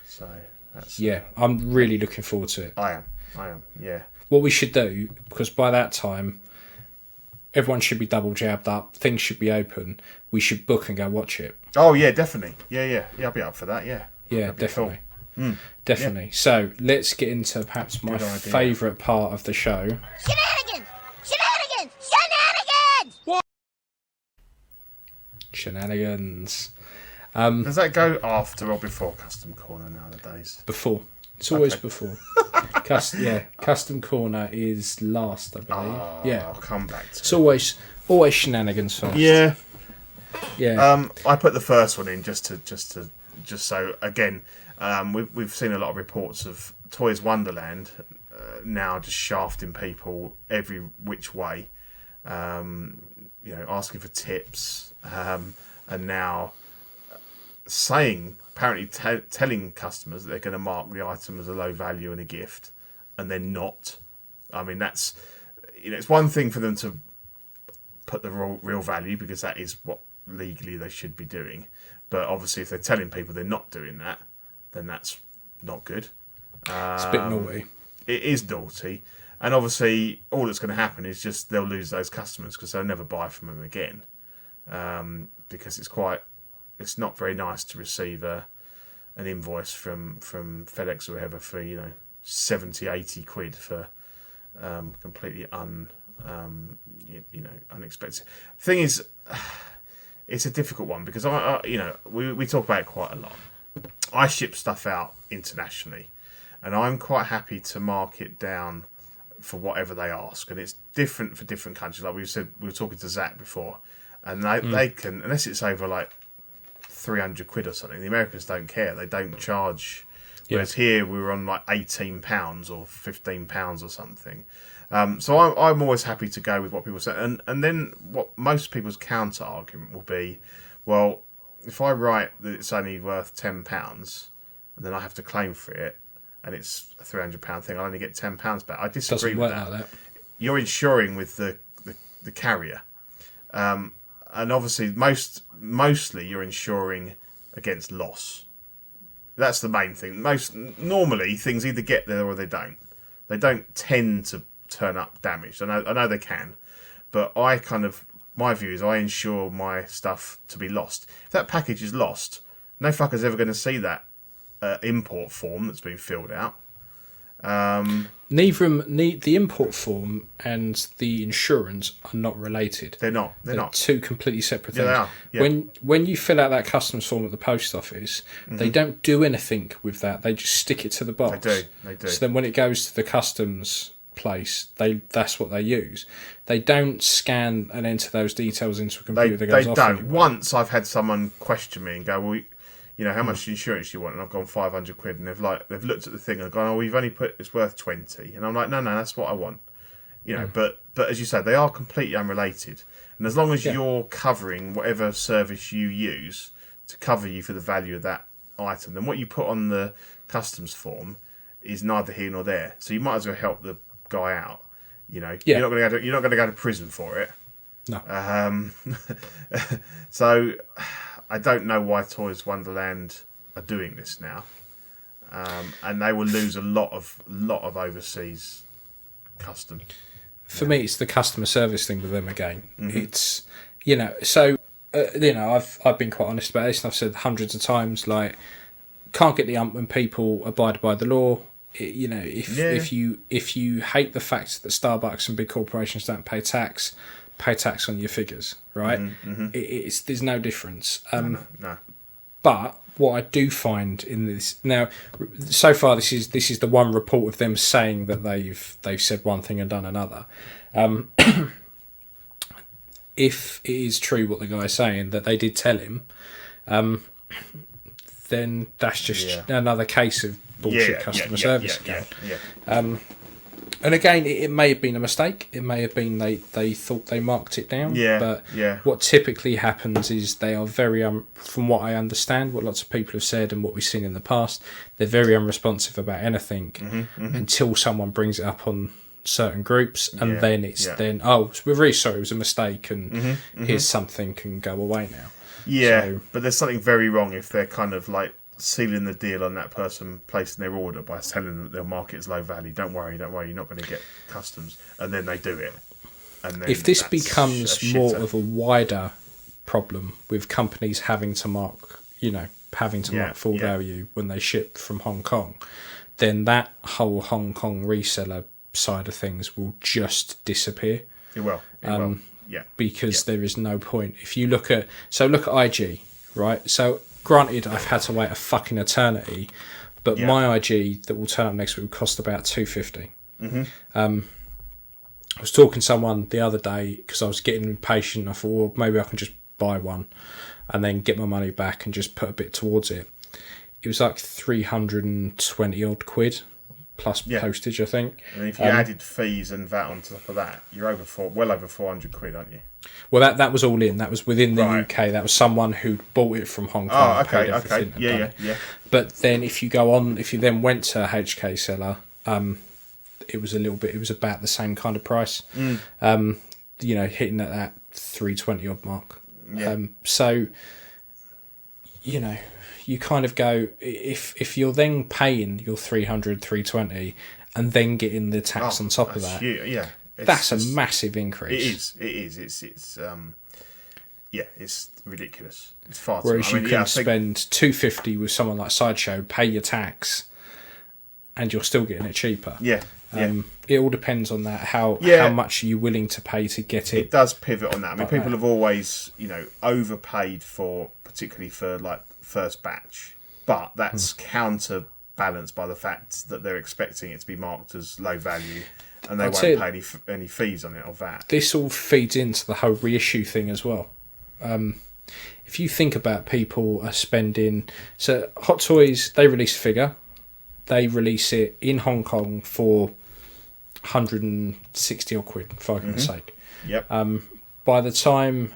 So that's I'm really looking forward to it. I am. Yeah. What we should do, because by that time, everyone should be double jabbed up, things should be open. We should book and go watch it. Oh yeah, definitely. Yeah, I'll be up for that. Yeah. Yeah, definitely. Cool. Definitely. Yeah. So let's get into perhaps my favourite part of the show. Shenanigans! What? Shenanigans. Does that go after or before Custom Corner nowadays? Before. It's always before. Custom Corner is last, I believe. I'll come back to it. It's always shenanigans first. Yeah. Yeah. I put the first one in just so again, we've seen a lot of reports of Toys Wonderland now just shafting people every which way, asking for tips, and now saying, apparently telling customers that they're going to mark the item as a low value and a gift, and they're not. I mean, that's it's one thing for them to put the real value, because that is what legally they should be doing. But obviously, if they're telling people they're not doing that, then that's not good. It's a bit naughty. It is naughty, and obviously, all that's going to happen is just they'll lose those customers because they'll never buy from them again. Because it's not very nice to receive an invoice from FedEx or whoever for 70, 80 quid for completely unexpected. The thing is, it's a difficult one because we talk about it quite a lot. I ship stuff out internationally, and I'm quite happy to mark it down for whatever they ask, and it's different for different countries. Like we said, we were talking to Zach before, and they can, unless it's over like 300 quid or something, the Americans don't care. They don't charge. Whereas here we were on like £18 or £15 or something. So I'm always happy to go with what people say. And then what most people's counter argument will be, well, if I write that it's only worth £10 and then I have to claim for it and it's a £300 thing, I'll only get £10 back. I disagree with that. Like that. You're insuring with the carrier. And obviously mostly you're insuring against loss. That's the main thing. Normally things either get there or they don't. They don't tend to turn up damaged. I know they can, but my view is I ensure my stuff to be lost. If that package is lost, no fucker's ever going to see that import form that's been filled out. The import form and the insurance are not related. They're not. They're two completely separate things. They are. Yeah. When you fill out that customs form at the post office, they don't do anything with that. They just stick it to the box. They do. So then when it goes to the customs place, that's what they use. They don't scan and enter those details into a computer. They goes off don't. anywhere. Once I've had someone question me and go, well, how much insurance do you want? And I've gone £500, and they've looked at the thing and gone, oh, we've only put it's worth 20, and I'm like, no, that's what I want. But as you said, they are completely unrelated, and as long as you're covering whatever service you use to cover you for the value of that item, then what you put on the customs form is neither here nor there. So you might as well help the guy out. You're not going to go to prison for it. No. So I don't know why Toys Wonderland are doing this now, and they will lose a lot of overseas custom. For me, it's the customer service thing with them again. It's I've been quite honest about this, and I've said hundreds of times, like, can't get the ump when people abide by the law. If you hate the fact that Starbucks and big corporations don't pay tax on your figures, right? There's no difference. No. But what I do find in this now, so far, this is the one report of them saying that they've said one thing and done another. If it is true what the guy's saying, that they did tell him, then that's just another case of bullshit customer service again. And again, it may have been a mistake. It may have been they thought they marked it down. But what typically happens is they are very, from what I understand, what lots of people have said and what we've seen in the past, they're very unresponsive about anything until someone brings it up on certain groups, and then it's we're really sorry, it was a mistake, and here's something can go away now. But there's something very wrong if they're kind of like sealing the deal on that person placing their order by telling them that they'll mark it as low value. Don't worry, you're not going to get customs, and then they do it. And then if this becomes more of a wider problem with companies having to mark full value when they ship from Hong Kong, then that whole Hong Kong reseller side of things will just disappear. It will. Because there is no point. If you look at IG, right? So granted, I've had to wait a fucking eternity, but my IG that will turn up next week will cost about $250. I was talking to someone the other day because I was getting impatient. I thought, well, maybe I can just buy one and then get my money back and just put a bit towards it. It was like 320 odd quid plus postage, I think. And if you added fees and VAT on top of that, you're well over 400 quid, aren't you? Well, that was all in. That was within the UK. That was someone who bought it from Hong Kong. Oh, okay. Yeah. But then if you then went to HK seller, it was about the same kind of price. Hitting at that 320 odd mark. So you kind of go, if you're then paying your 300, 320 and then getting the tax on top of that, that's a massive increase. It is. It's ridiculous. It's far too much. Whereas you can spend $250 with someone like Sideshow, pay your tax, and you're still getting it cheaper. It all depends on that. How much are you willing to pay to get it? It does pivot on that. I mean, people have always, overpaid particularly for like first batch, but that's counterbalanced by the fact that they're expecting it to be marked as low value, and they won't pay any fees on it or VAT. This all feeds into the whole reissue thing as well. If you think about people are spending, so Hot Toys, they release a figure, they release it in Hong Kong for 160 odd quid, for argument's sake. By the time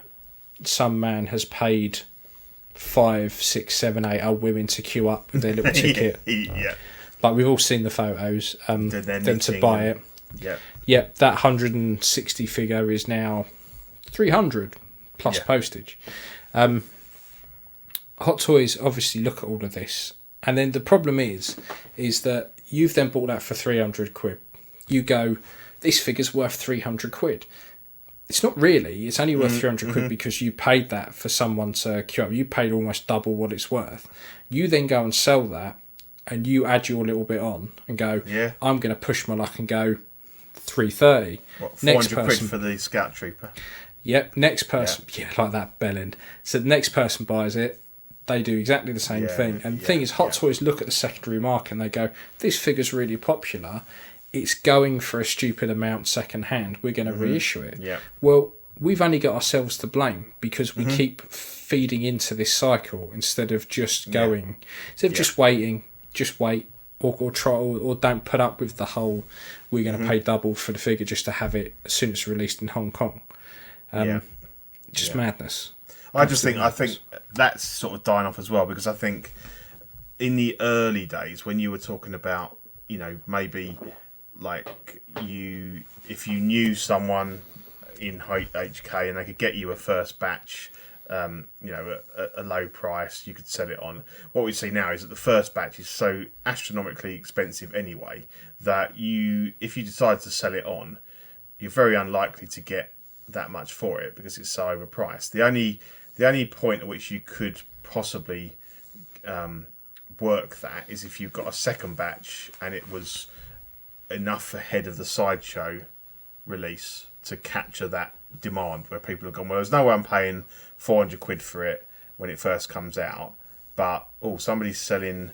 some man has paid 5, 6, 7, 8 old women to queue up with their little ticket, like we've all seen the photos, them to buy it. That 160 figure is now 300 plus postage. Hot Toys obviously look at all of this And then the problem is that you've then bought that for 300 quid. You go, this figure's worth 300 quid. It's not really. It's only worth 300 quid because you paid that for someone to queue up. You paid almost double what it's worth. You then go and sell that, and you add your little bit on and go, I'm going to push my luck and go 330. What, 400 quid for the Scout Trooper? Yep, next person, like that bell end. So the next person buys it, they do exactly the same thing. And the thing is, Hot Toys look at the secondary market and they go, this figure's really popular. It's going for a stupid amount second hand. We're going to reissue it. Yeah. Well, we've only got ourselves to blame because we keep feeding into this cycle instead of just going, instead of just waiting, just wait or try or don't put up with the whole we're going to pay double for the figure just to have it as soon as it's released in Hong Kong. Madness. I think that's sort of dying off as well, because I think in the early days when you were talking about, maybe like if you knew someone in HK and they could get you a first batch, at a low price, you could sell it on. What we see now is that the first batch is so astronomically expensive anyway that if you decide to sell it on, you're very unlikely to get that much for it because it's so overpriced. The only point at which you could possibly work that is if you've got a second batch and it was enough ahead of the Sideshow release to capture that demand where people have gone, well, there's no way I'm paying 400 quid for it when it first comes out, but somebody's selling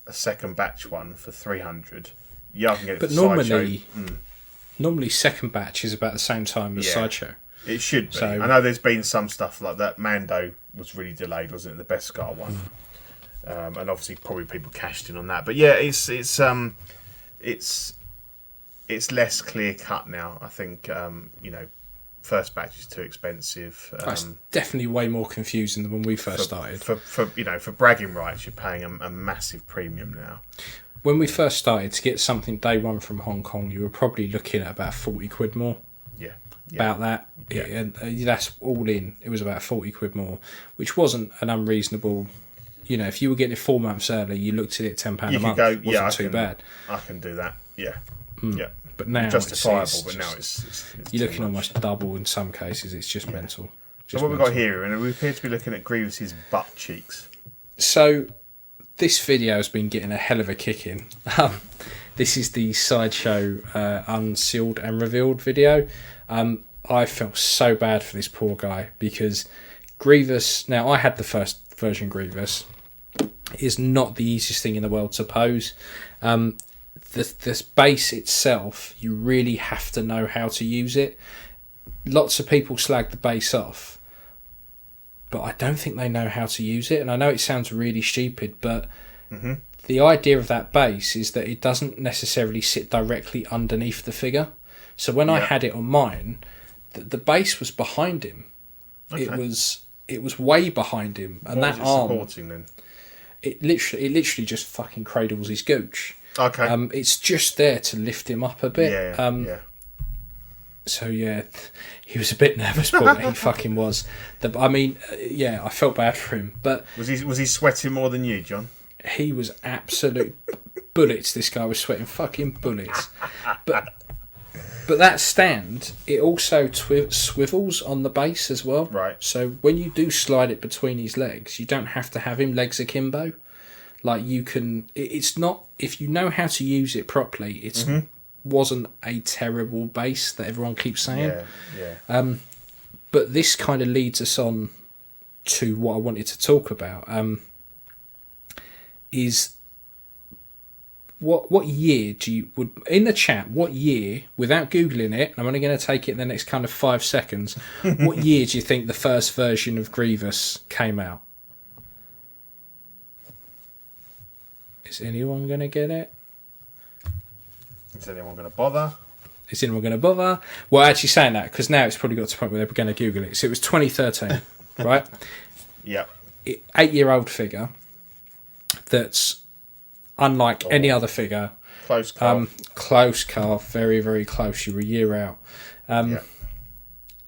a second batch one for 300. I can get it. But normally second batch is about the same time as Sideshow. It should be. So, I know there's been some stuff like that. Mando was really delayed, wasn't it? The Beskar one, and obviously probably people cashed in on that. But yeah, it's less clear cut now. I think first batch is too expensive. It's definitely way more confusing than when we first started. For bragging rights, you're paying a massive premium now. When we first started, to get something day one from Hong Kong, you were probably looking at about 40 quid more. Yeah. About that. Yeah. And that's all in. It was about 40 quid more, which wasn't an unreasonable. If you were getting it 4 months early, you looked at it £10 a month. It wasn't too bad. I can do that. Yeah. Yeah. But now justifiable. But now it's you're looking almost double in some cases. It's just mental. So what we've got here, and we appear to be looking at Grievous's butt cheeks. So this video has been getting a hell of a kick in. This is the Sideshow unsealed and revealed video. I felt so bad for this poor guy because Grievous. Now I had the first version Grievous. Is not the easiest thing in the world to pose. This base itself, you really have to know how to use it. Lots of people slag the base off, but I don't think they know how to use it. And I know it sounds really stupid, but the idea of that base is that it doesn't necessarily sit directly underneath the figure. So when I had it on mine, the base was behind him. Okay. It was way behind him, and what that was it arm supporting then. It literally just fucking cradles his gooch. Okay. It's just there to lift him up a bit. Yeah. So yeah, he was a bit nervous, but he fucking was. I felt bad for him. But was he sweating more than you, John? He was absolute bullets. This guy was sweating fucking bullets. But that stand, it also swivels on the base as well. Right. So when you do slide it between his legs, you don't have to have him legs akimbo. Like you can, it's not, if you know how to use it properly, it wasn't a terrible base that everyone keeps saying. Yeah. But this kind of leads us on to what I wanted to talk about. Is what year would in the chat? What year, without googling it, I'm only going to take it in the next kind of 5 seconds. What year do you think the first version of Grievous came out? Is anyone going to get it? Is anyone going to bother? Is anyone going to bother? Well, actually saying that, because now it's probably got to the point where they're going to Google it. So it was 2013, right? Yeah. 8-year-old figure that's unlike any other figure. Close calf. Close calf, very, very close. You were a year out. Here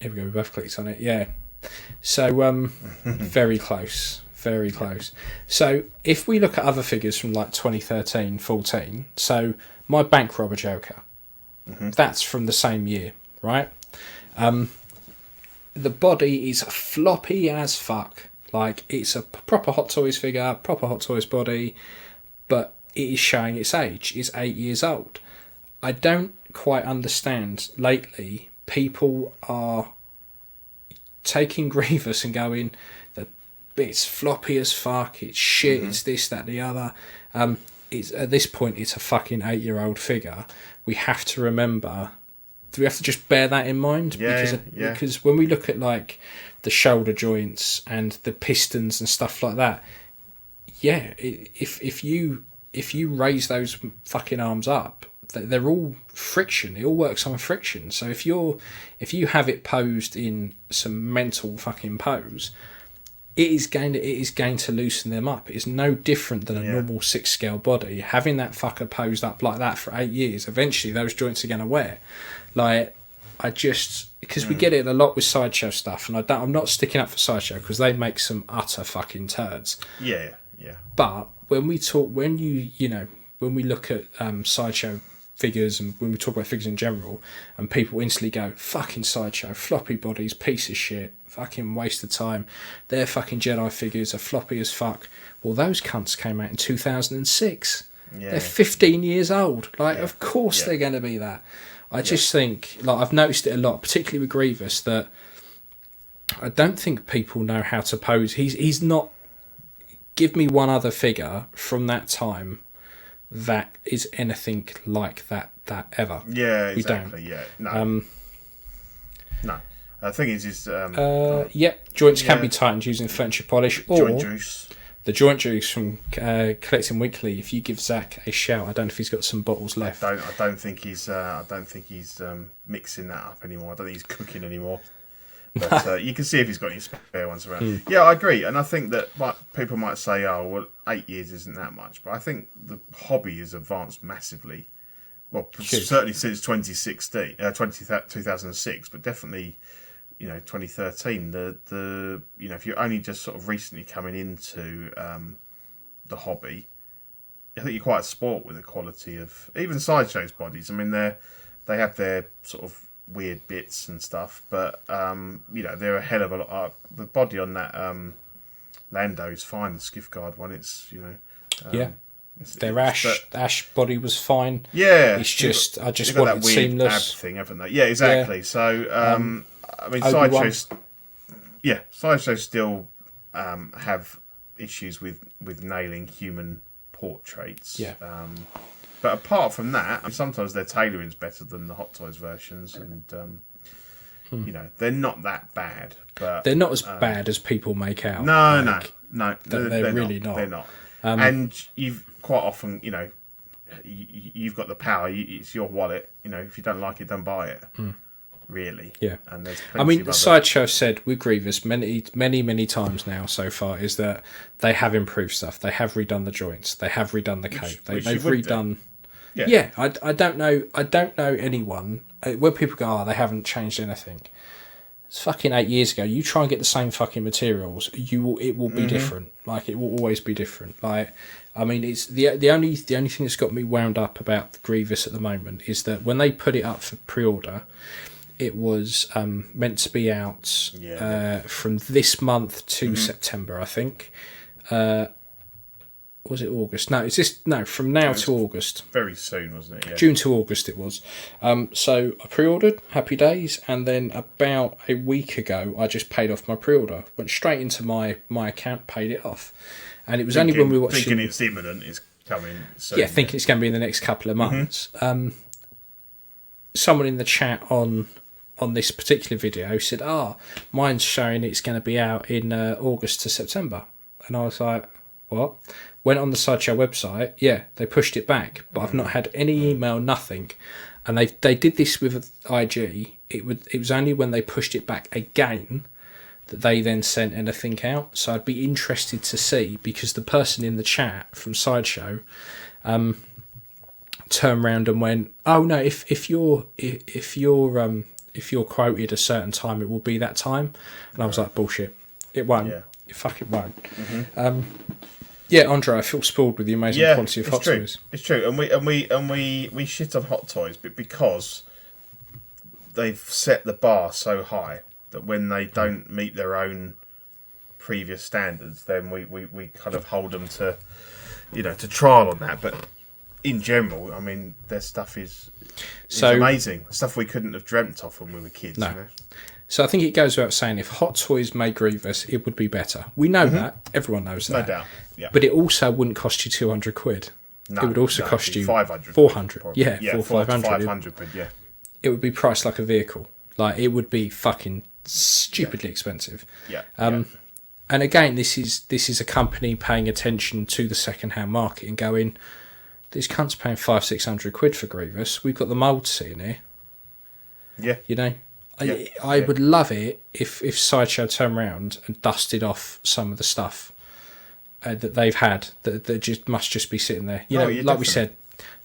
we go, we both clicked on it, yeah. So, very close. very close. So if we look at other figures from like 2013, 14, so my bank robber Joker, that's from the same year, right? The body is floppy as fuck. Like, it's a proper Hot Toys figure, proper Hot Toys body, but it is showing its age. It's 8 years old. I don't quite understand. Lately, people are taking Grievous and going, it's floppy as fuck, it's shit, it's this, that, the other. It's at this point, it's a fucking 8-year-old figure. We have to remember... Do we have to just bear that in mind? Because when we look at like the shoulder joints and the pistons and stuff like that, if you raise those fucking arms up, they're all friction. It all works on friction. So if you have it posed in some mental fucking pose, it is going to loosen them up. It's no different than a normal 6 scale body. Having that fucker posed up like that for 8 years, eventually those joints are going to wear. Like, because we get it a lot with Sideshow stuff, and I'm not sticking up for Sideshow because they make some utter fucking turds. Yeah. But when we look at Sideshow figures, and when we talk about figures in general, and people instantly go, fucking Sideshow, floppy bodies, piece of shit, fucking waste of time, their fucking Jedi figures are floppy as fuck. Well, those cunts came out in 2006. They're 15 years old. Like, of course they're going to be that. I just think, like, I've noticed it a lot, particularly with Grievous, that I don't think people know how to pose. He's not... Give me one other figure from that time that is anything like that ever. Yeah, exactly. We don't. Yeah, no. No. The thing is... joints can be tightened using furniture polish, or... Joint juice. The joint juice from Collecting Weekly. If you give Zach a shout, I don't know if he's got some bottles left. I don't think he's mixing that up anymore. I don't think he's cooking anymore. But you can see if he's got any spare ones around. Yeah, I agree, and I think that people might say, "Oh, well, 8 years isn't that much," but I think the hobby has advanced massively. Well, certainly since 2006, but definitely. 2013. The if you're only just sort of recently coming into the hobby, I think you're quite spoilt with the quality of even Sideshow's bodies. I mean, they have their sort of weird bits and stuff, but they're a hell of a lot. The body on that Lando is fine. The Skiff Guard one, it's their Ash body was fine. Yeah, it's just I just want it seamless ab thing, haven't they? Yeah, exactly. Yeah. So. I mean, Sideshow still have issues with nailing human portraits. Yeah. But apart from that, sometimes their tailoring's better than the Hot Toys versions, and they're not that bad. But they're not as bad as people make out. No, they're really not. They're not. And you've quite often, you've got the power. It's your wallet. If you don't like it, don't buy it. Really, yeah. And there's Sideshow said with Grievous many times now so far is that they have improved stuff. They have redone the joints. They have redone the coat. They've redone. I don't know anyone where people go, they haven't changed anything. It's fucking 8 years ago. You try and get the same fucking materials, it will be different. Like, it will always be different. Like, I mean, it's the only thing that's got me wound up about Grievous at the moment is that when they put it up for pre-order. It was meant to be out from this month to September, I think. Was it August? No, from now to August. Very soon, wasn't it? Yeah. June to August it was. So I pre-ordered, happy days, and then about a week ago I just paid off my pre-order. Went straight into my account, paid it off. And it was only when we were watching... Thinking it's imminent, it's coming soon. Yeah, thinking it's going to be in the next couple of months. Someone in the chat on this particular video said, mine's showing it's going to be out in August to September. And I was like, what? Went on the Sideshow website, they pushed it back, but I've not had any email, nothing. And they did this with IG. It was only when they pushed it back again that they then sent anything out. So I'd be interested to see, because the person in the chat from Sideshow turned around and went, "Oh no, if you're quoted a certain time, it will be that time." And I was like, bullshit. It won't. You fucking won't. Yeah, Andre, I feel spoiled with the amazing quality of Hot Toys. It's true, and we shit on Hot Toys, but because they've set the bar so high that when they don't meet their own previous standards, then we kind of hold them to, to trial on that. But in general, I mean, their stuff is amazing. Stuff we couldn't have dreamt of when we were kids. No. You know? So I think it goes without saying, if Hot Toys made Grievous, it would be better. We know that. Everyone knows that. No doubt. Yeah. But it also wouldn't cost you 200 quid. No, it would also cost you 500 400. Quid, yeah, 500 500 quid, yeah. It would be priced like a vehicle. Like, it would be fucking stupidly expensive. Yeah. And again, this is a company paying attention to the second-hand market and going, these cunts paying 500-600 quid for Grievous. We've got the mould sitting here. Yeah. You know? I would love it if Sideshow turned around and dusted off some of the stuff that they've had that must just be sitting there. You know, like definitely. we said,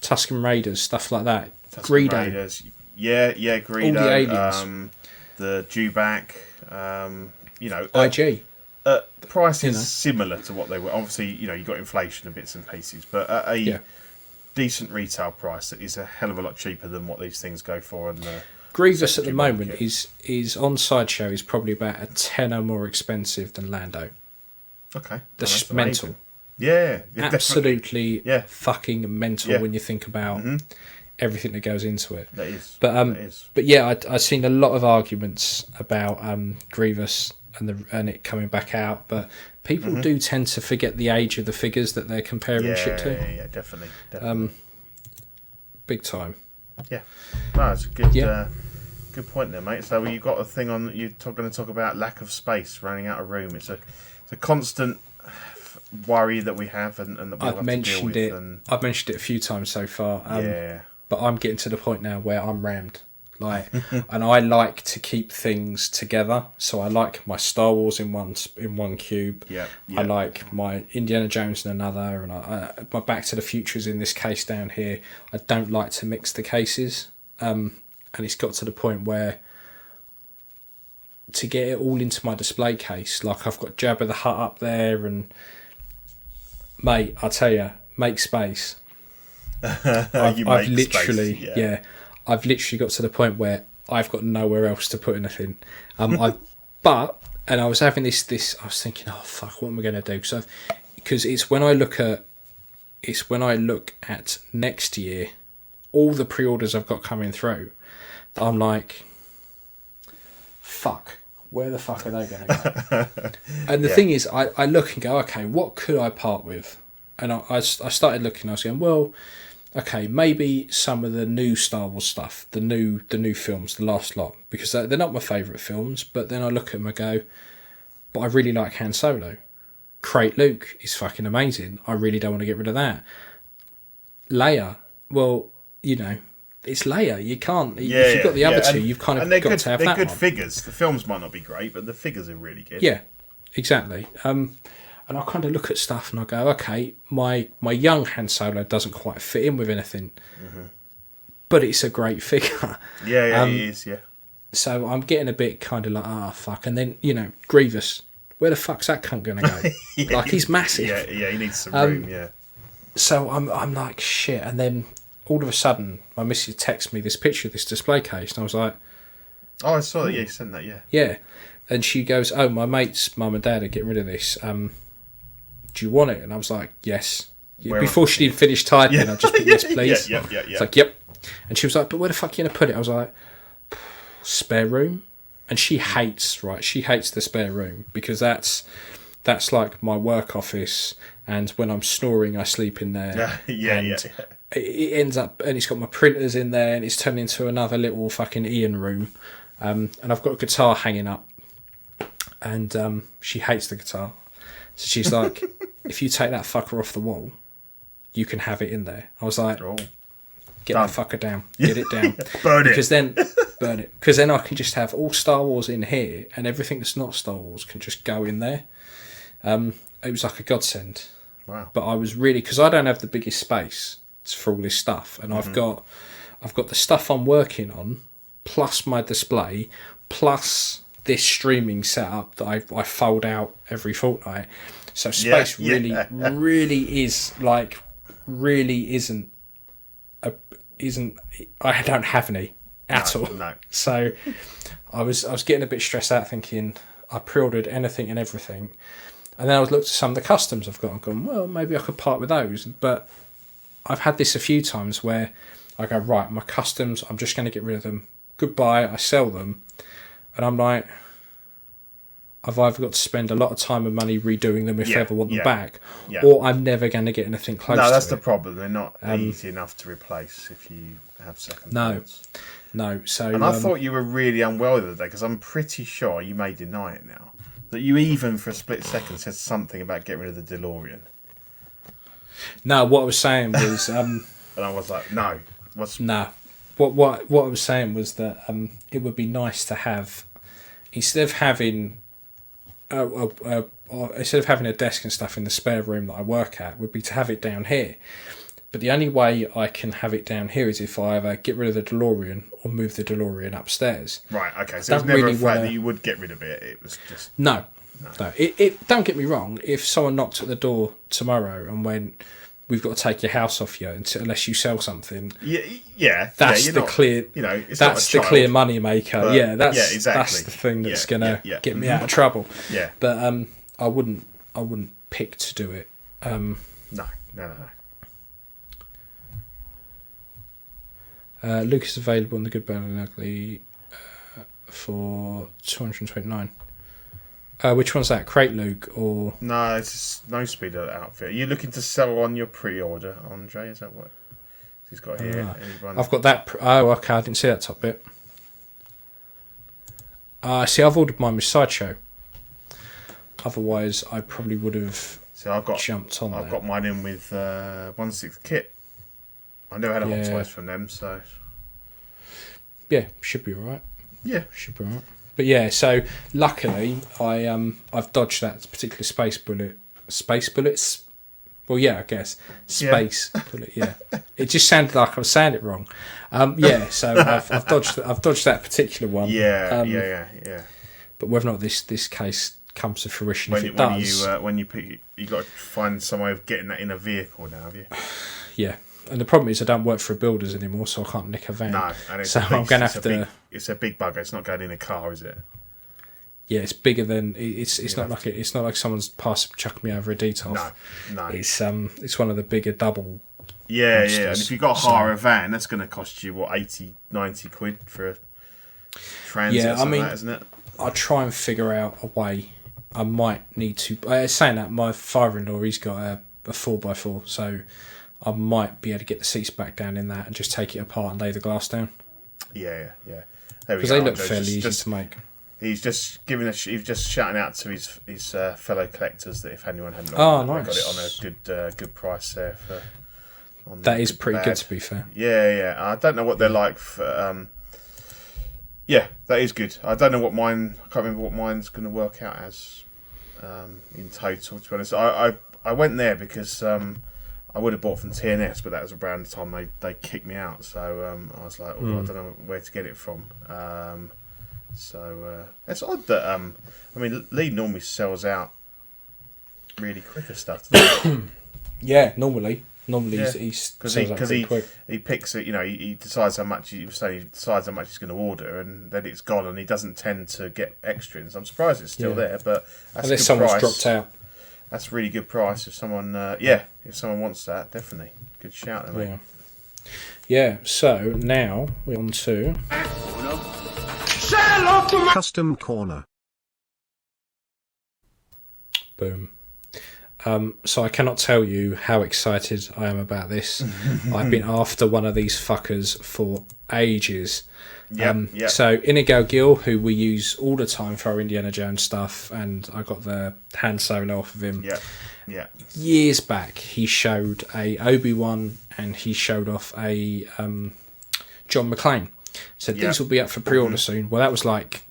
Tusken Raiders, stuff like that. Tusken Greedo. Raiders. Yeah, Greedo. All the aliens. The Dewback. IG. Prices similar to what they were. Obviously, you got inflation and bits and pieces, but at a decent retail price that is a hell of a lot cheaper than what these things go for. And Grievous at the moment is on Sideshow is probably about a tenner more expensive than Lando. Okay. That's just mental. Yeah. Absolutely fucking mental when you think about everything that goes into it. That is. But yeah, I've seen a lot of arguments about Grievous and it coming back out, but people do tend to forget the age of the figures that they're comparing shit to. Yeah, definitely. Big time. Yeah. No, it's a good good point there, mate. So you got a thing on. You're going to talk about lack of space, running out of room. It's a constant worry that we have, and that we have to deal with. I've mentioned it a few times so far. But I'm getting to the point now where I'm rammed. Like, and I like to keep things together. So I like my Star Wars in one cube. Yeah. I like my Indiana Jones in another, and my Back to the Future is in this case down here. I don't like to mix the cases. And it's got to the point where to get it all into my display case, like I've got Jabba the Hutt up there, and mate, I tell you, make space. I've literally got to the point where I've got nowhere else to put anything. And I was having this. I was thinking, oh fuck, what am I going to do? So, because it's when I look at next year, all the pre-orders I've got coming through, I'm like, fuck, where the fuck are they going to go? And the thing is, I look and go, okay, what could I part with? And I started looking. I was going, well, okay, maybe some of the new Star Wars stuff, the new films, the last lot, because they're not my favourite films. But then I look at them and go, but I really like Han Solo. Crate Luke is fucking amazing. I really don't want to get rid of that. Leia, well, it's Leia. You can't. If you've got the other two, you've kind of got to have that one. They're good figures. The films might not be great, but the figures are really good. Yeah, exactly. And I kind of look at stuff and I go, okay, my young Han Solo doesn't quite fit in with anything, but it's a great figure. Yeah, it is. Yeah. So I'm getting a bit kind of like, fuck. And then Grievous, where the fuck's that cunt gonna go? Like, he's massive. Yeah, he needs some room. Yeah. So I'm like, shit. And then all of a sudden, my missus texts me this picture of this display case, and I was like, oh, I saw that. Yeah, you sent that. Yeah. Yeah. And she goes, oh, my mate's mum and dad are getting rid of this. Do you want it? And I was like, yes. Before she even finished typing, I just put yes, please. Yeah. It's like, yep. And she was like, but where the fuck are you going to put it? I was like, spare room. And she hates the spare room, because that's like my work office, and when I'm snoring I sleep in there. Yeah. It ends up, and it's got my printers in there, and it's turned into another little fucking Ian room. And I've got a guitar hanging up, and she hates the guitar. So she's like, if you take that fucker off the wall, you can have it in there. I was like, get that fucker down. Get it down. Burn it. Because then I can just have all Star Wars in here, and everything that's not Star Wars can just go in there. It was like a godsend. Wow. But I was really, because I don't have the biggest space for all this stuff, and I've got the stuff I'm working on, plus my display, plus this streaming setup that I fold out every fortnight. So space really is like really isn't I don't have any at all. No. So I was getting a bit stressed out thinking I pre-ordered anything and everything, and then I was looked at some of the customs I've got and gone, well, maybe I could part with those. But I've had this a few times where I go, right, my customs, I'm just going to get rid of them. Goodbye, I sell them. And I'm like, I've either got to spend a lot of time and money redoing them if I ever want them back, or I'm never going to get anything close to it. No, that's the problem. They're not easy enough to replace if you have second thoughts. No. So, and I thought you were really unwell the other day, because I'm pretty sure, you may deny it now, that you even for a split second said something about getting rid of the DeLorean. No, what I was saying was... and I was like, no. No. What I was saying was that it would be nice to have, instead of having a desk and stuff in the spare room that I work at, would be to have it down here. But the only way I can have it down here is if I either get rid of the DeLorean or move the DeLorean upstairs. Right, okay. So it's never a fact that you would get rid of it. It was just... No. It don't get me wrong. If someone knocked at the door tomorrow and went, we've got to take your house off you unless you sell something. That's the clear. That's the clear money maker. Exactly. That's the thing that's gonna get me out of trouble. Yeah, but I wouldn't pick to do it. No. Luke is available on the Good, Bad and Ugly for $229. Which one's that? Crate Luke or... No, it's a no speed outfit. Are you looking to sell on your pre-order, Andre? Is that what he's got here? I've got that. Oh, okay. I didn't see that top bit. See, I've ordered mine with Sideshow. Otherwise, I probably would have jumped on I've got mine in with 1/6 kit. I never had a Hot Toys from them, so... Yeah, should be alright. Yeah. Should be alright. But yeah, so luckily I've dodged that particular space bullet. Space bullets? Well, yeah, I guess space bullet. Yeah, it just sounded like I was saying it wrong. So I've dodged that particular one. Yeah. But whether or not this case comes to fruition, you got to find some way of getting that in a vehicle now, have you? Yeah. And the problem is I don't work for builders anymore, so I can't nick a van. No, and it's I'm going to have to... It's a big bugger. It's not going in a car, is it? Yeah, it's bigger than... It's not like someone's chucking me over a detoff. No. It's one of the bigger double... Yeah. And if you've got to hire a van, that's going to cost you, 80, 90 quid for a transit or something like that, isn't it? I'll try and figure out a way. I might need to... saying that, my father-in-law, he's got a 4x4, so... I might be able to get the seats back down in that and just take it apart and lay the glass down. Yeah. Because they look fairly easy to make. He's just he's just shouting out to his fellow collectors that if anyone hadn't nice. got it on a good price there for. That is pretty good, to be fair. Yeah. I don't know what they're like for. Yeah, that is good. I don't know what mine. I can't remember what mine's going to work out as in total. To be honest, I went there because. I would have bought from TNS, but that was around the time they kicked me out. So I was like, I don't know where to get it from. So it's odd that Lee normally sells out really quicker stuff. Yeah, normally he sells out pretty quick. He picks it. He decides how much he decides how much he's going to order, and then it's gone, and he doesn't tend to get extras. I'm surprised it's still there, but that's unless a good someone's price. dropped out. That's a really good price if someone, if someone wants that, definitely. Good shout, then, mate. Yeah, so now we're on to... Custom Corner. Boom. So I cannot tell you how excited I am about this. I've been after one of these fuckers for ages. So Inigo Gil, who we use all the time for our Indiana Jones stuff, and I got the hand solo off of him. Years back, he showed a Obi-Wan and he showed off a John McClane. So these will be up for pre-order soon. Well, that was like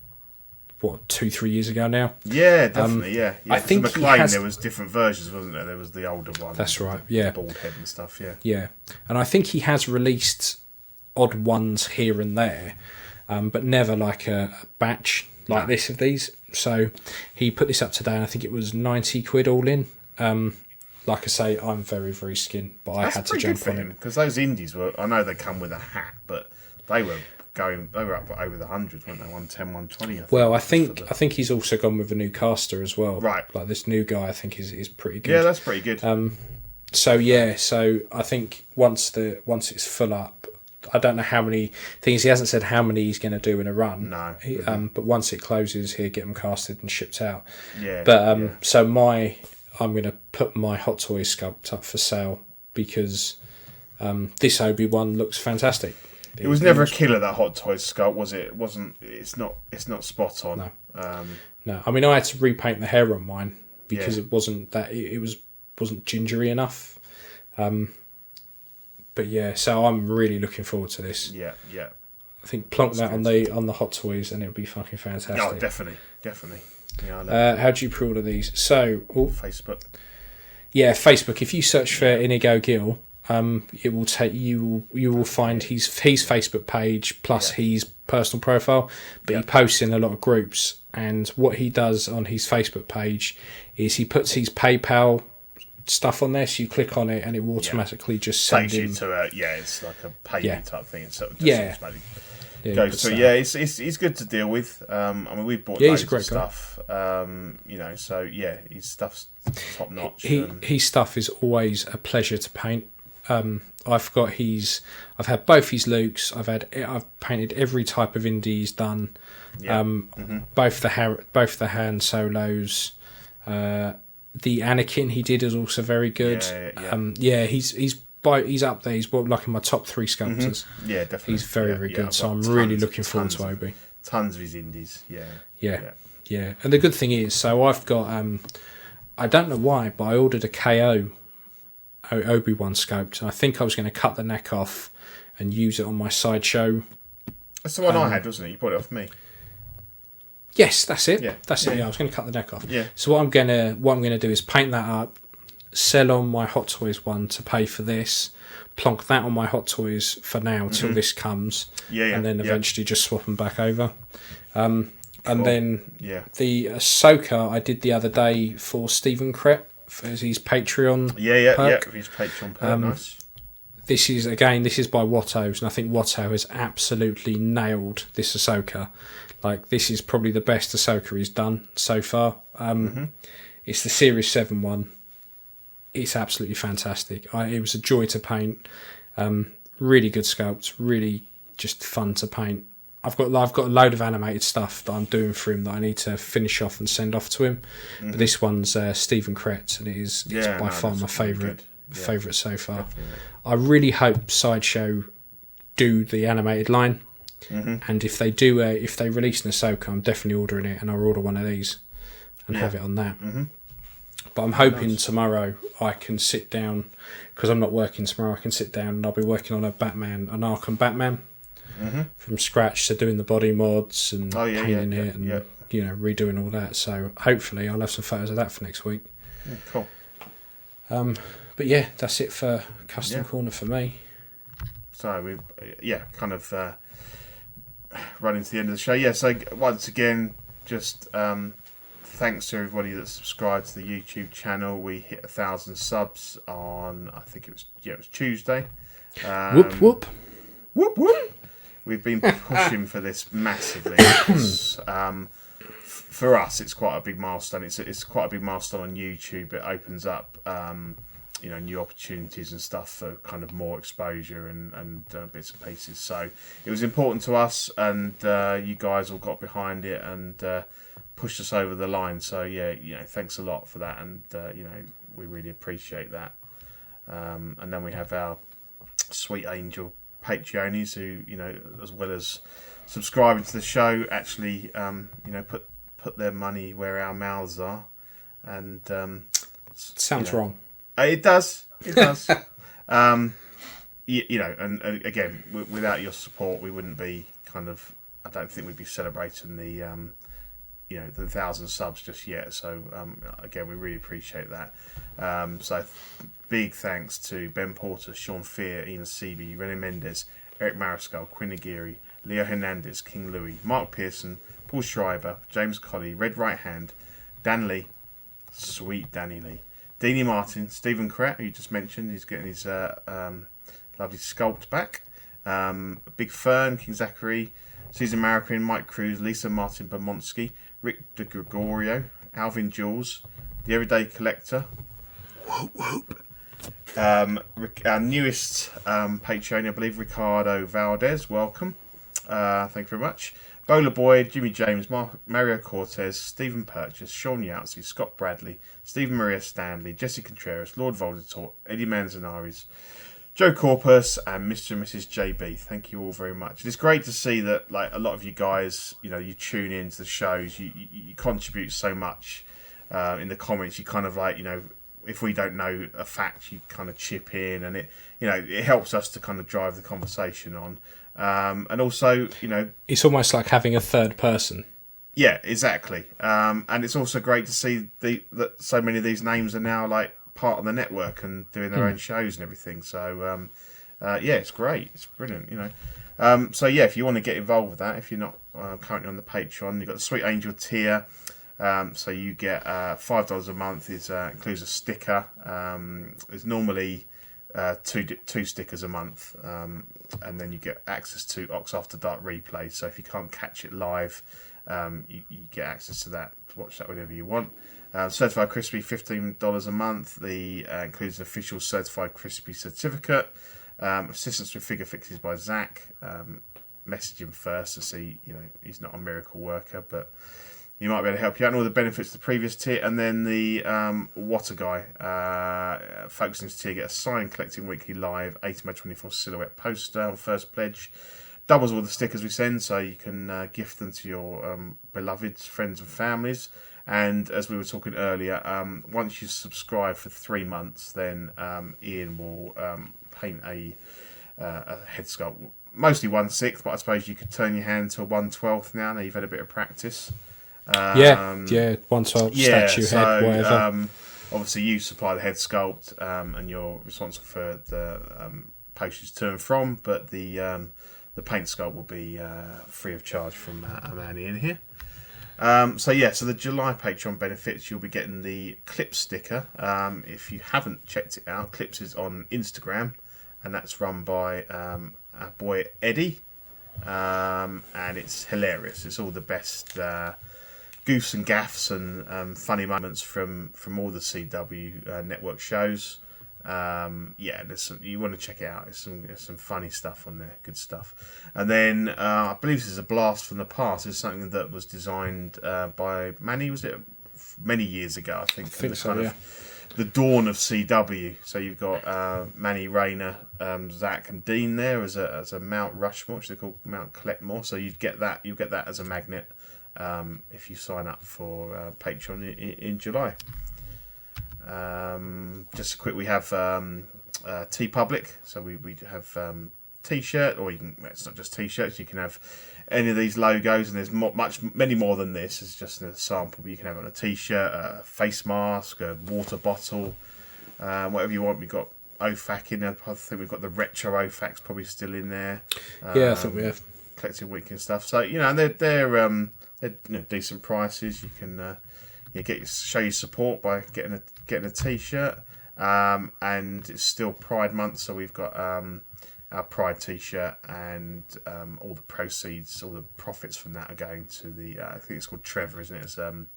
2-3 years ago now. Yeah, definitely. I think the McClane, there was different versions, wasn't there? There was the older one. That's right. Yeah, bald head and stuff. Yeah, and I think he has released odd ones here and there, but never like a batch, like this of these. So he put this up today, and I think it was 90 quid all in. Like I say, I'm very, very skint, but I had to jump on it. Because those indies were, I know they come with a hat, but they were up over the hundreds, weren't they? 110, 120. I think he's also gone with a new caster as well. Right. Like this new guy, I think is pretty good. Yeah, that's pretty good. So I think once it's full up, I don't know how many things, he hasn't said how many he's going to do in a run. No. But once it closes, he'll get them casted and shipped out. Yeah. But so I'm going to put my Hot Toys sculpt up for sale because this Obi-Wan looks fantastic. It was never a killer, that Hot Toys sculpt, was it? It's not spot on. No. No. I mean, I had to repaint the hair on mine because it wasn't wasn't gingery enough. But yeah, so I'm really looking forward to this. Yeah. I think plonk that on the Hot Toys and it'll be fucking fantastic. Oh, definitely. Yeah, how do you pre-order these? So Facebook. Yeah, Facebook. If you search for Inigo Gill, it will take you will find his Facebook page plus his personal profile. But he posts in a lot of groups, and what he does on his Facebook page is he puts his PayPal stuff on there, so you click on it and it will automatically just send you him to it's like a payment type thing. So goes to it's good to deal with. I mean, we've bought loads of stuff. So his stuff's top notch. His stuff is always a pleasure to paint. I've had both his Lukes. I've painted every type of indie he's done. Both the Han Solos. The Anakin he did is also very good. He's up there. He's like in my top 3 sculptors. Yeah, definitely. He's very good. So I'm really looking forward to Obi. Tons of his indies. Yeah. And the good thing is, so I've got I don't know why, but I ordered a KO Obi-Wan sculpt, and I think I was going to cut the neck off and use it on my Sideshow. That's the one I had, wasn't it? You bought it off me. Yes, that's it. Yeah. That's it. Yeah, I was going to cut the neck off. Yeah. So what I'm gonna do is paint that up, sell on my Hot Toys one to pay for this, plonk that on my Hot Toys for now till this comes, and then eventually just swap them back over. And then the Ahsoka I did the other day for Stephen Crett for his Patreon. Perk. His Patreon perk. Nice. This is by Watto's, and I think Watto has absolutely nailed this Ahsoka. Like, this is probably the best Ahsoka he's done so far. It's the Series 7 one. It's absolutely fantastic. It was a joy to paint. Really good sculpts. Really just fun to paint. I've got a load of animated stuff that I'm doing for him that I need to finish off and send off to him. But this one's Stephen Crett, and it's by far my favourite so far. Definitely. I really hope Sideshow do the animated line. And if they do, if they release an Ahsoka, I'm definitely ordering it, and I'll order one of these and have it on that. But I'm hoping tomorrow I can sit down, because I'm not working tomorrow. I can sit down and I'll be working on an Arkham Batman from scratch, so doing the body mods and painting it and redoing all that. So hopefully I'll have some photos of that for next week. Cool. But yeah, that's it for Custom Corner for me. So we've kind of running to the end of the show. Yeah, so once again, just thanks to everybody that subscribed to the YouTube channel. We hit 1,000 subs on, I think it was Tuesday. Whoop whoop. Whoop whoop. We've been pushing for this massively. For us, it's quite a big milestone. It's quite a big milestone on YouTube. It opens up new opportunities and stuff for kind of more exposure and bits and pieces. So it was important to us, and you guys all got behind it and pushed us over the line. So thanks a lot for that, and we really appreciate that. And then we have our sweet angel Patreonies who, as well as subscribing to the show, actually put their money where our mouths are. And sounds wrong. It does. And again, without your support, we wouldn't be I don't think we'd be celebrating the 1,000 subs just yet. So again, we really appreciate that. So big thanks to Ben Porter, Sean Fear, Ian Seaby, René Mendes, Eric Mariscal, Quinn Aguirre, Leo Hernandez, King Louis, Mark Pearson, Paul Schreiber, James Colley, Red Right Hand, Dan Lee, sweet Danny Lee, Deanie Martin, Stephen Kratt, who you just mentioned, he's getting his lovely sculpt back. Big Fern, King Zachary, Susan Marroquin, Mike Cruz, Lisa Martin Bermondsky, Rick De Gregorio, Alvin Jules, The Everyday Collector. Whoop, whoop. Our newest Patreon, I believe, Ricardo Valdez. Welcome. Thank you very much. Bowler Boy, Jimmy James, Mario Cortez, Stephen Purchase, Sean Yahtzee, Scott Bradley, Stephen Maria Stanley, Jesse Contreras, Lord Voldemort, Eddie Manzanares, Joe Corpus, and Mr. and Mrs. JB. Thank you all very much. It's great to see that, like, a lot of you guys, you know, you tune into the shows, you contribute so much in the comments. You kind of, like, you know, if we don't know a fact, you kind of chip in, and it, you know, it helps us to kind of drive the conversation on. And also, you know, it's almost like having a third person. Yeah, exactly. And it's also great to see that so many of these names are now, like, part of the network and doing their own shows and everything. So yeah, it's great. It's brilliant, you know. So yeah, if you want to get involved with that, if you're not currently on the Patreon, you've got the Sweet Angel tier. So you get $5 a month. Is includes a sticker. It's normally two stickers a month, and then you get access to Ox After Dark replays. So if you can't catch it live, you get access to that to watch that whenever you want. Certified Crispy, $15 a month. The includes an official Certified Crispy certificate. Assistance with figure fixes by Zach. Message him first to see, you know, he's not a miracle worker, but he might be able to help you out. And all the benefits of the previous tier. And then the What a Guy. Folks in this tier get a signed collecting weekly live 18x24 silhouette poster on first pledge. Doubles all the stickers we send, so you can gift them to your beloved friends and families. And as we were talking earlier, once you subscribe for 3 months, then Ian will paint a head sculpt. Mostly 1/6, but I suppose you could turn your hand to a 1/12 now you've had a bit of practice. Yeah, 1/12 statue head, whatever. Obviously, you supply the head sculpt, and you're responsible for the postage to and from, but the paint sculpt will be free of charge from our man Ian here. So the July Patreon benefits, you'll be getting the Clips sticker. If you haven't checked it out, Clips is on Instagram, and that's run by our boy Eddie, and it's hilarious. It's all the best goofs and gaffs and funny moments from all the CW network shows. You want to check it out. There's some funny stuff on there, good stuff. And then I believe this is a blast from the past. It's something that was designed by Manny. Was it many years ago? I think so. Yeah. The dawn of CW. So you've got Manny, Rayner, Zach, and Dean there as a Mount Rushmore, which they call Mount Collectmore. So you'd get that. You get that as a magnet if you sign up for Patreon in July. Just quick, we have TeePublic, so we have t-shirt, or you can. It's not just t-shirts. You can have any of these logos, and there's many more than this. It's just a sample, but you can have it on a t-shirt, a face mask, a water bottle, whatever you want. We've got OFAC in there. I think we've got the retro OFACs probably still in there. Yeah, I think we have collecting week and stuff. So you know, and they're decent prices. You can. Show your support by getting a t-shirt, and it's still Pride Month, so we've got our Pride t-shirt, and all the proceeds, all the profits from that are going to the I think it's called Trevor, isn't it? It's an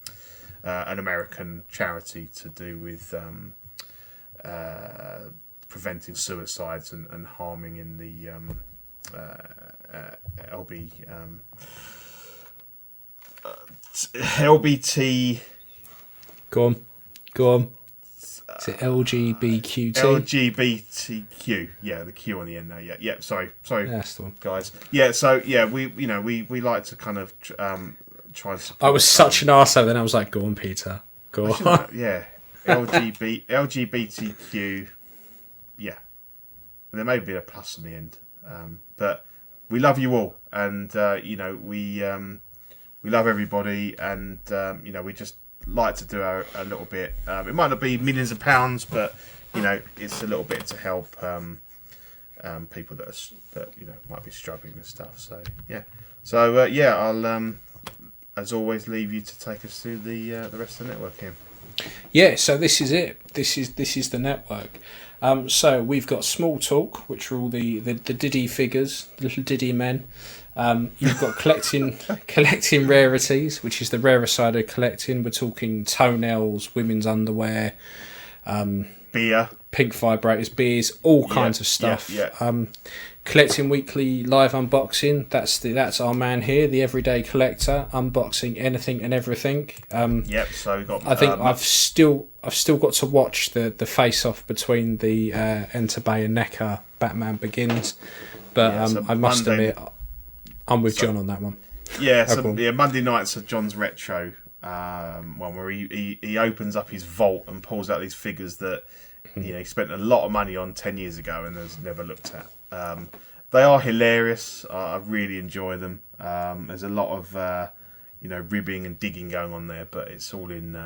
American charity to do with preventing suicides and harming in the LBT. Go on. Is it LGBTQ? LGBTQ. Yeah, the Q on the end now. Yeah. Sorry, that's the one, guys. Yeah. So yeah, we like to kind of try and support. I was such an arsehole, then I was like, "Go on, Peter. Go on." Yeah. LGBTQ. Yeah. And there may be a plus on the end, but we love you all, and we love everybody, and we just like to do a little bit. It might not be millions of pounds, but it's a little bit to help people that might be struggling with stuff. So yeah, I'll as always, leave you to take us through the rest of the network here. Yeah, so this is it. This is the network. So we've got Small Talk, which are all the Diddy figures, the little Diddy men. You've got collecting rarities, which is the rarer side of collecting. We're talking toenails, women's underwear, Beer, pink vibrators, beers, all kinds of stuff. Collecting weekly live unboxing. That's our man here, the everyday collector, unboxing anything and everything. So we got. I think I've still got to watch the face off between the Enter Bay and NECA Batman Begins, but I must admit I'm with John on that one. Monday nights are John's retro one where he opens up his vault and pulls out these figures that he spent a lot of money on 10 years ago and has never looked at. They are hilarious. I really enjoy them. There's a lot of ribbing and digging going on there, but it's all in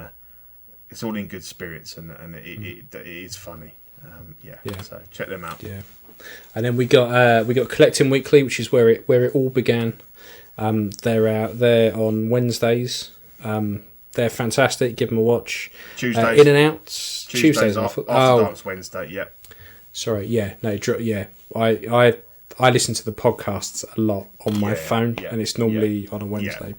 good spirits and it is funny. So check them out. Yeah, and then we got Collecting Weekly, which is where it all began. They're out there on Wednesdays. They're fantastic. Give them a watch. Tuesdays, in and outs. Tuesdays after dark's Wednesday. Yeah. Sorry. Yeah. No. Yeah. I listen to the podcasts a lot on my phone, and it's normally on a Wednesday.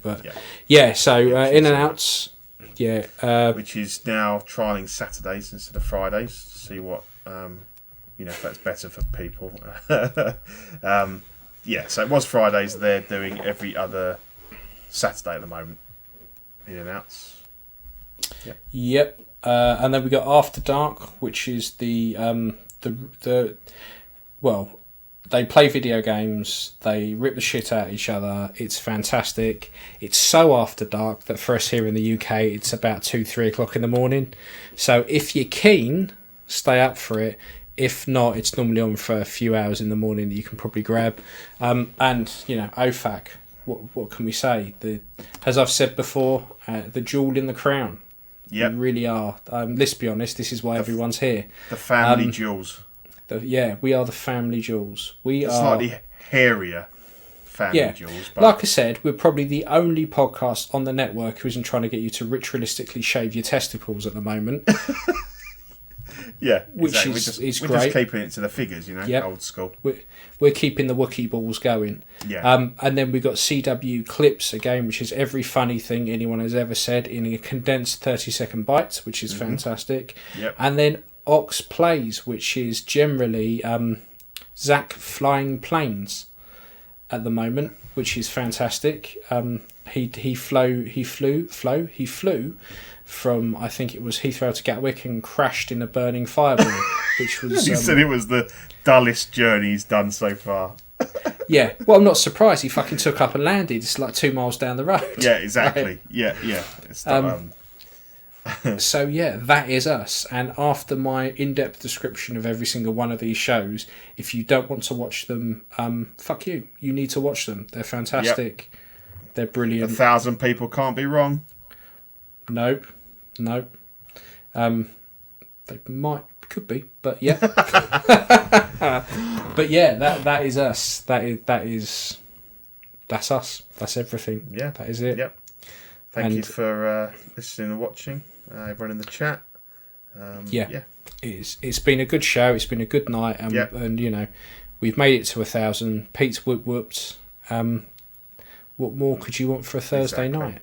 So in and outs. Yeah. Which is now trialing Saturdays instead of Fridays. See what if that's better for people. So it was Fridays. They're doing every other Saturday at the moment. In and outs. Yep. And then we got After Dark, which is the they play video games, they rip the shit out of each other. It's fantastic. It's so after dark that for us here in the UK, it's about 2-3 o'clock in the morning. So if you're keen, stay up for it. If not, it's normally on for a few hours in the morning that you can probably grab. And OFAC. What can we say? As I've said before, the jewel in the crown. Yeah, we really are. Let's be honest. This is why everyone's here. The family jewels. We are the family jewels. We are slightly hairier family jewels. But like I said, we're probably the only podcast on the network who isn't trying to get you to ritualistically shave your testicles at the moment. Which is we're great. Just keeping it to the figures, old school. We're keeping the Wookiee balls going. Yeah. And then we've got CW Clips again, which is every funny thing anyone has ever said in a condensed 30-second bite, which is fantastic. Yep. And then Ox Plays, which is generally Zach flying planes at the moment, which is fantastic. He flew from, I think it was Heathrow to Gatwick and crashed in a burning fireball, which was... He said it was the dullest journey he's done so far. Yeah, well, I'm not surprised. He fucking took up and landed. It's like 2 miles down the road. Yeah, exactly. Yeah. It's not, So, that is us. And after my in-depth description of every single one of these shows, if you don't want to watch them, fuck you. You need to watch them. They're fantastic. Yep. They're brilliant. 1,000 people can't be wrong. Nope. They could be, but yeah. But yeah, that is us. That's us. That's everything. Yeah, that is it. Yep. Thank you for listening and watching. Everyone in the chat. It's been a good show. It's been a good night, and we've made it to 1,000. Pete's whooped. What more could you want for a Thursday night?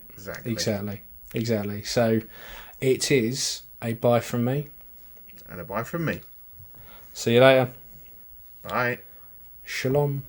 Exactly. So it is a bye from me. And a bye from me. See you later. Bye. Shalom.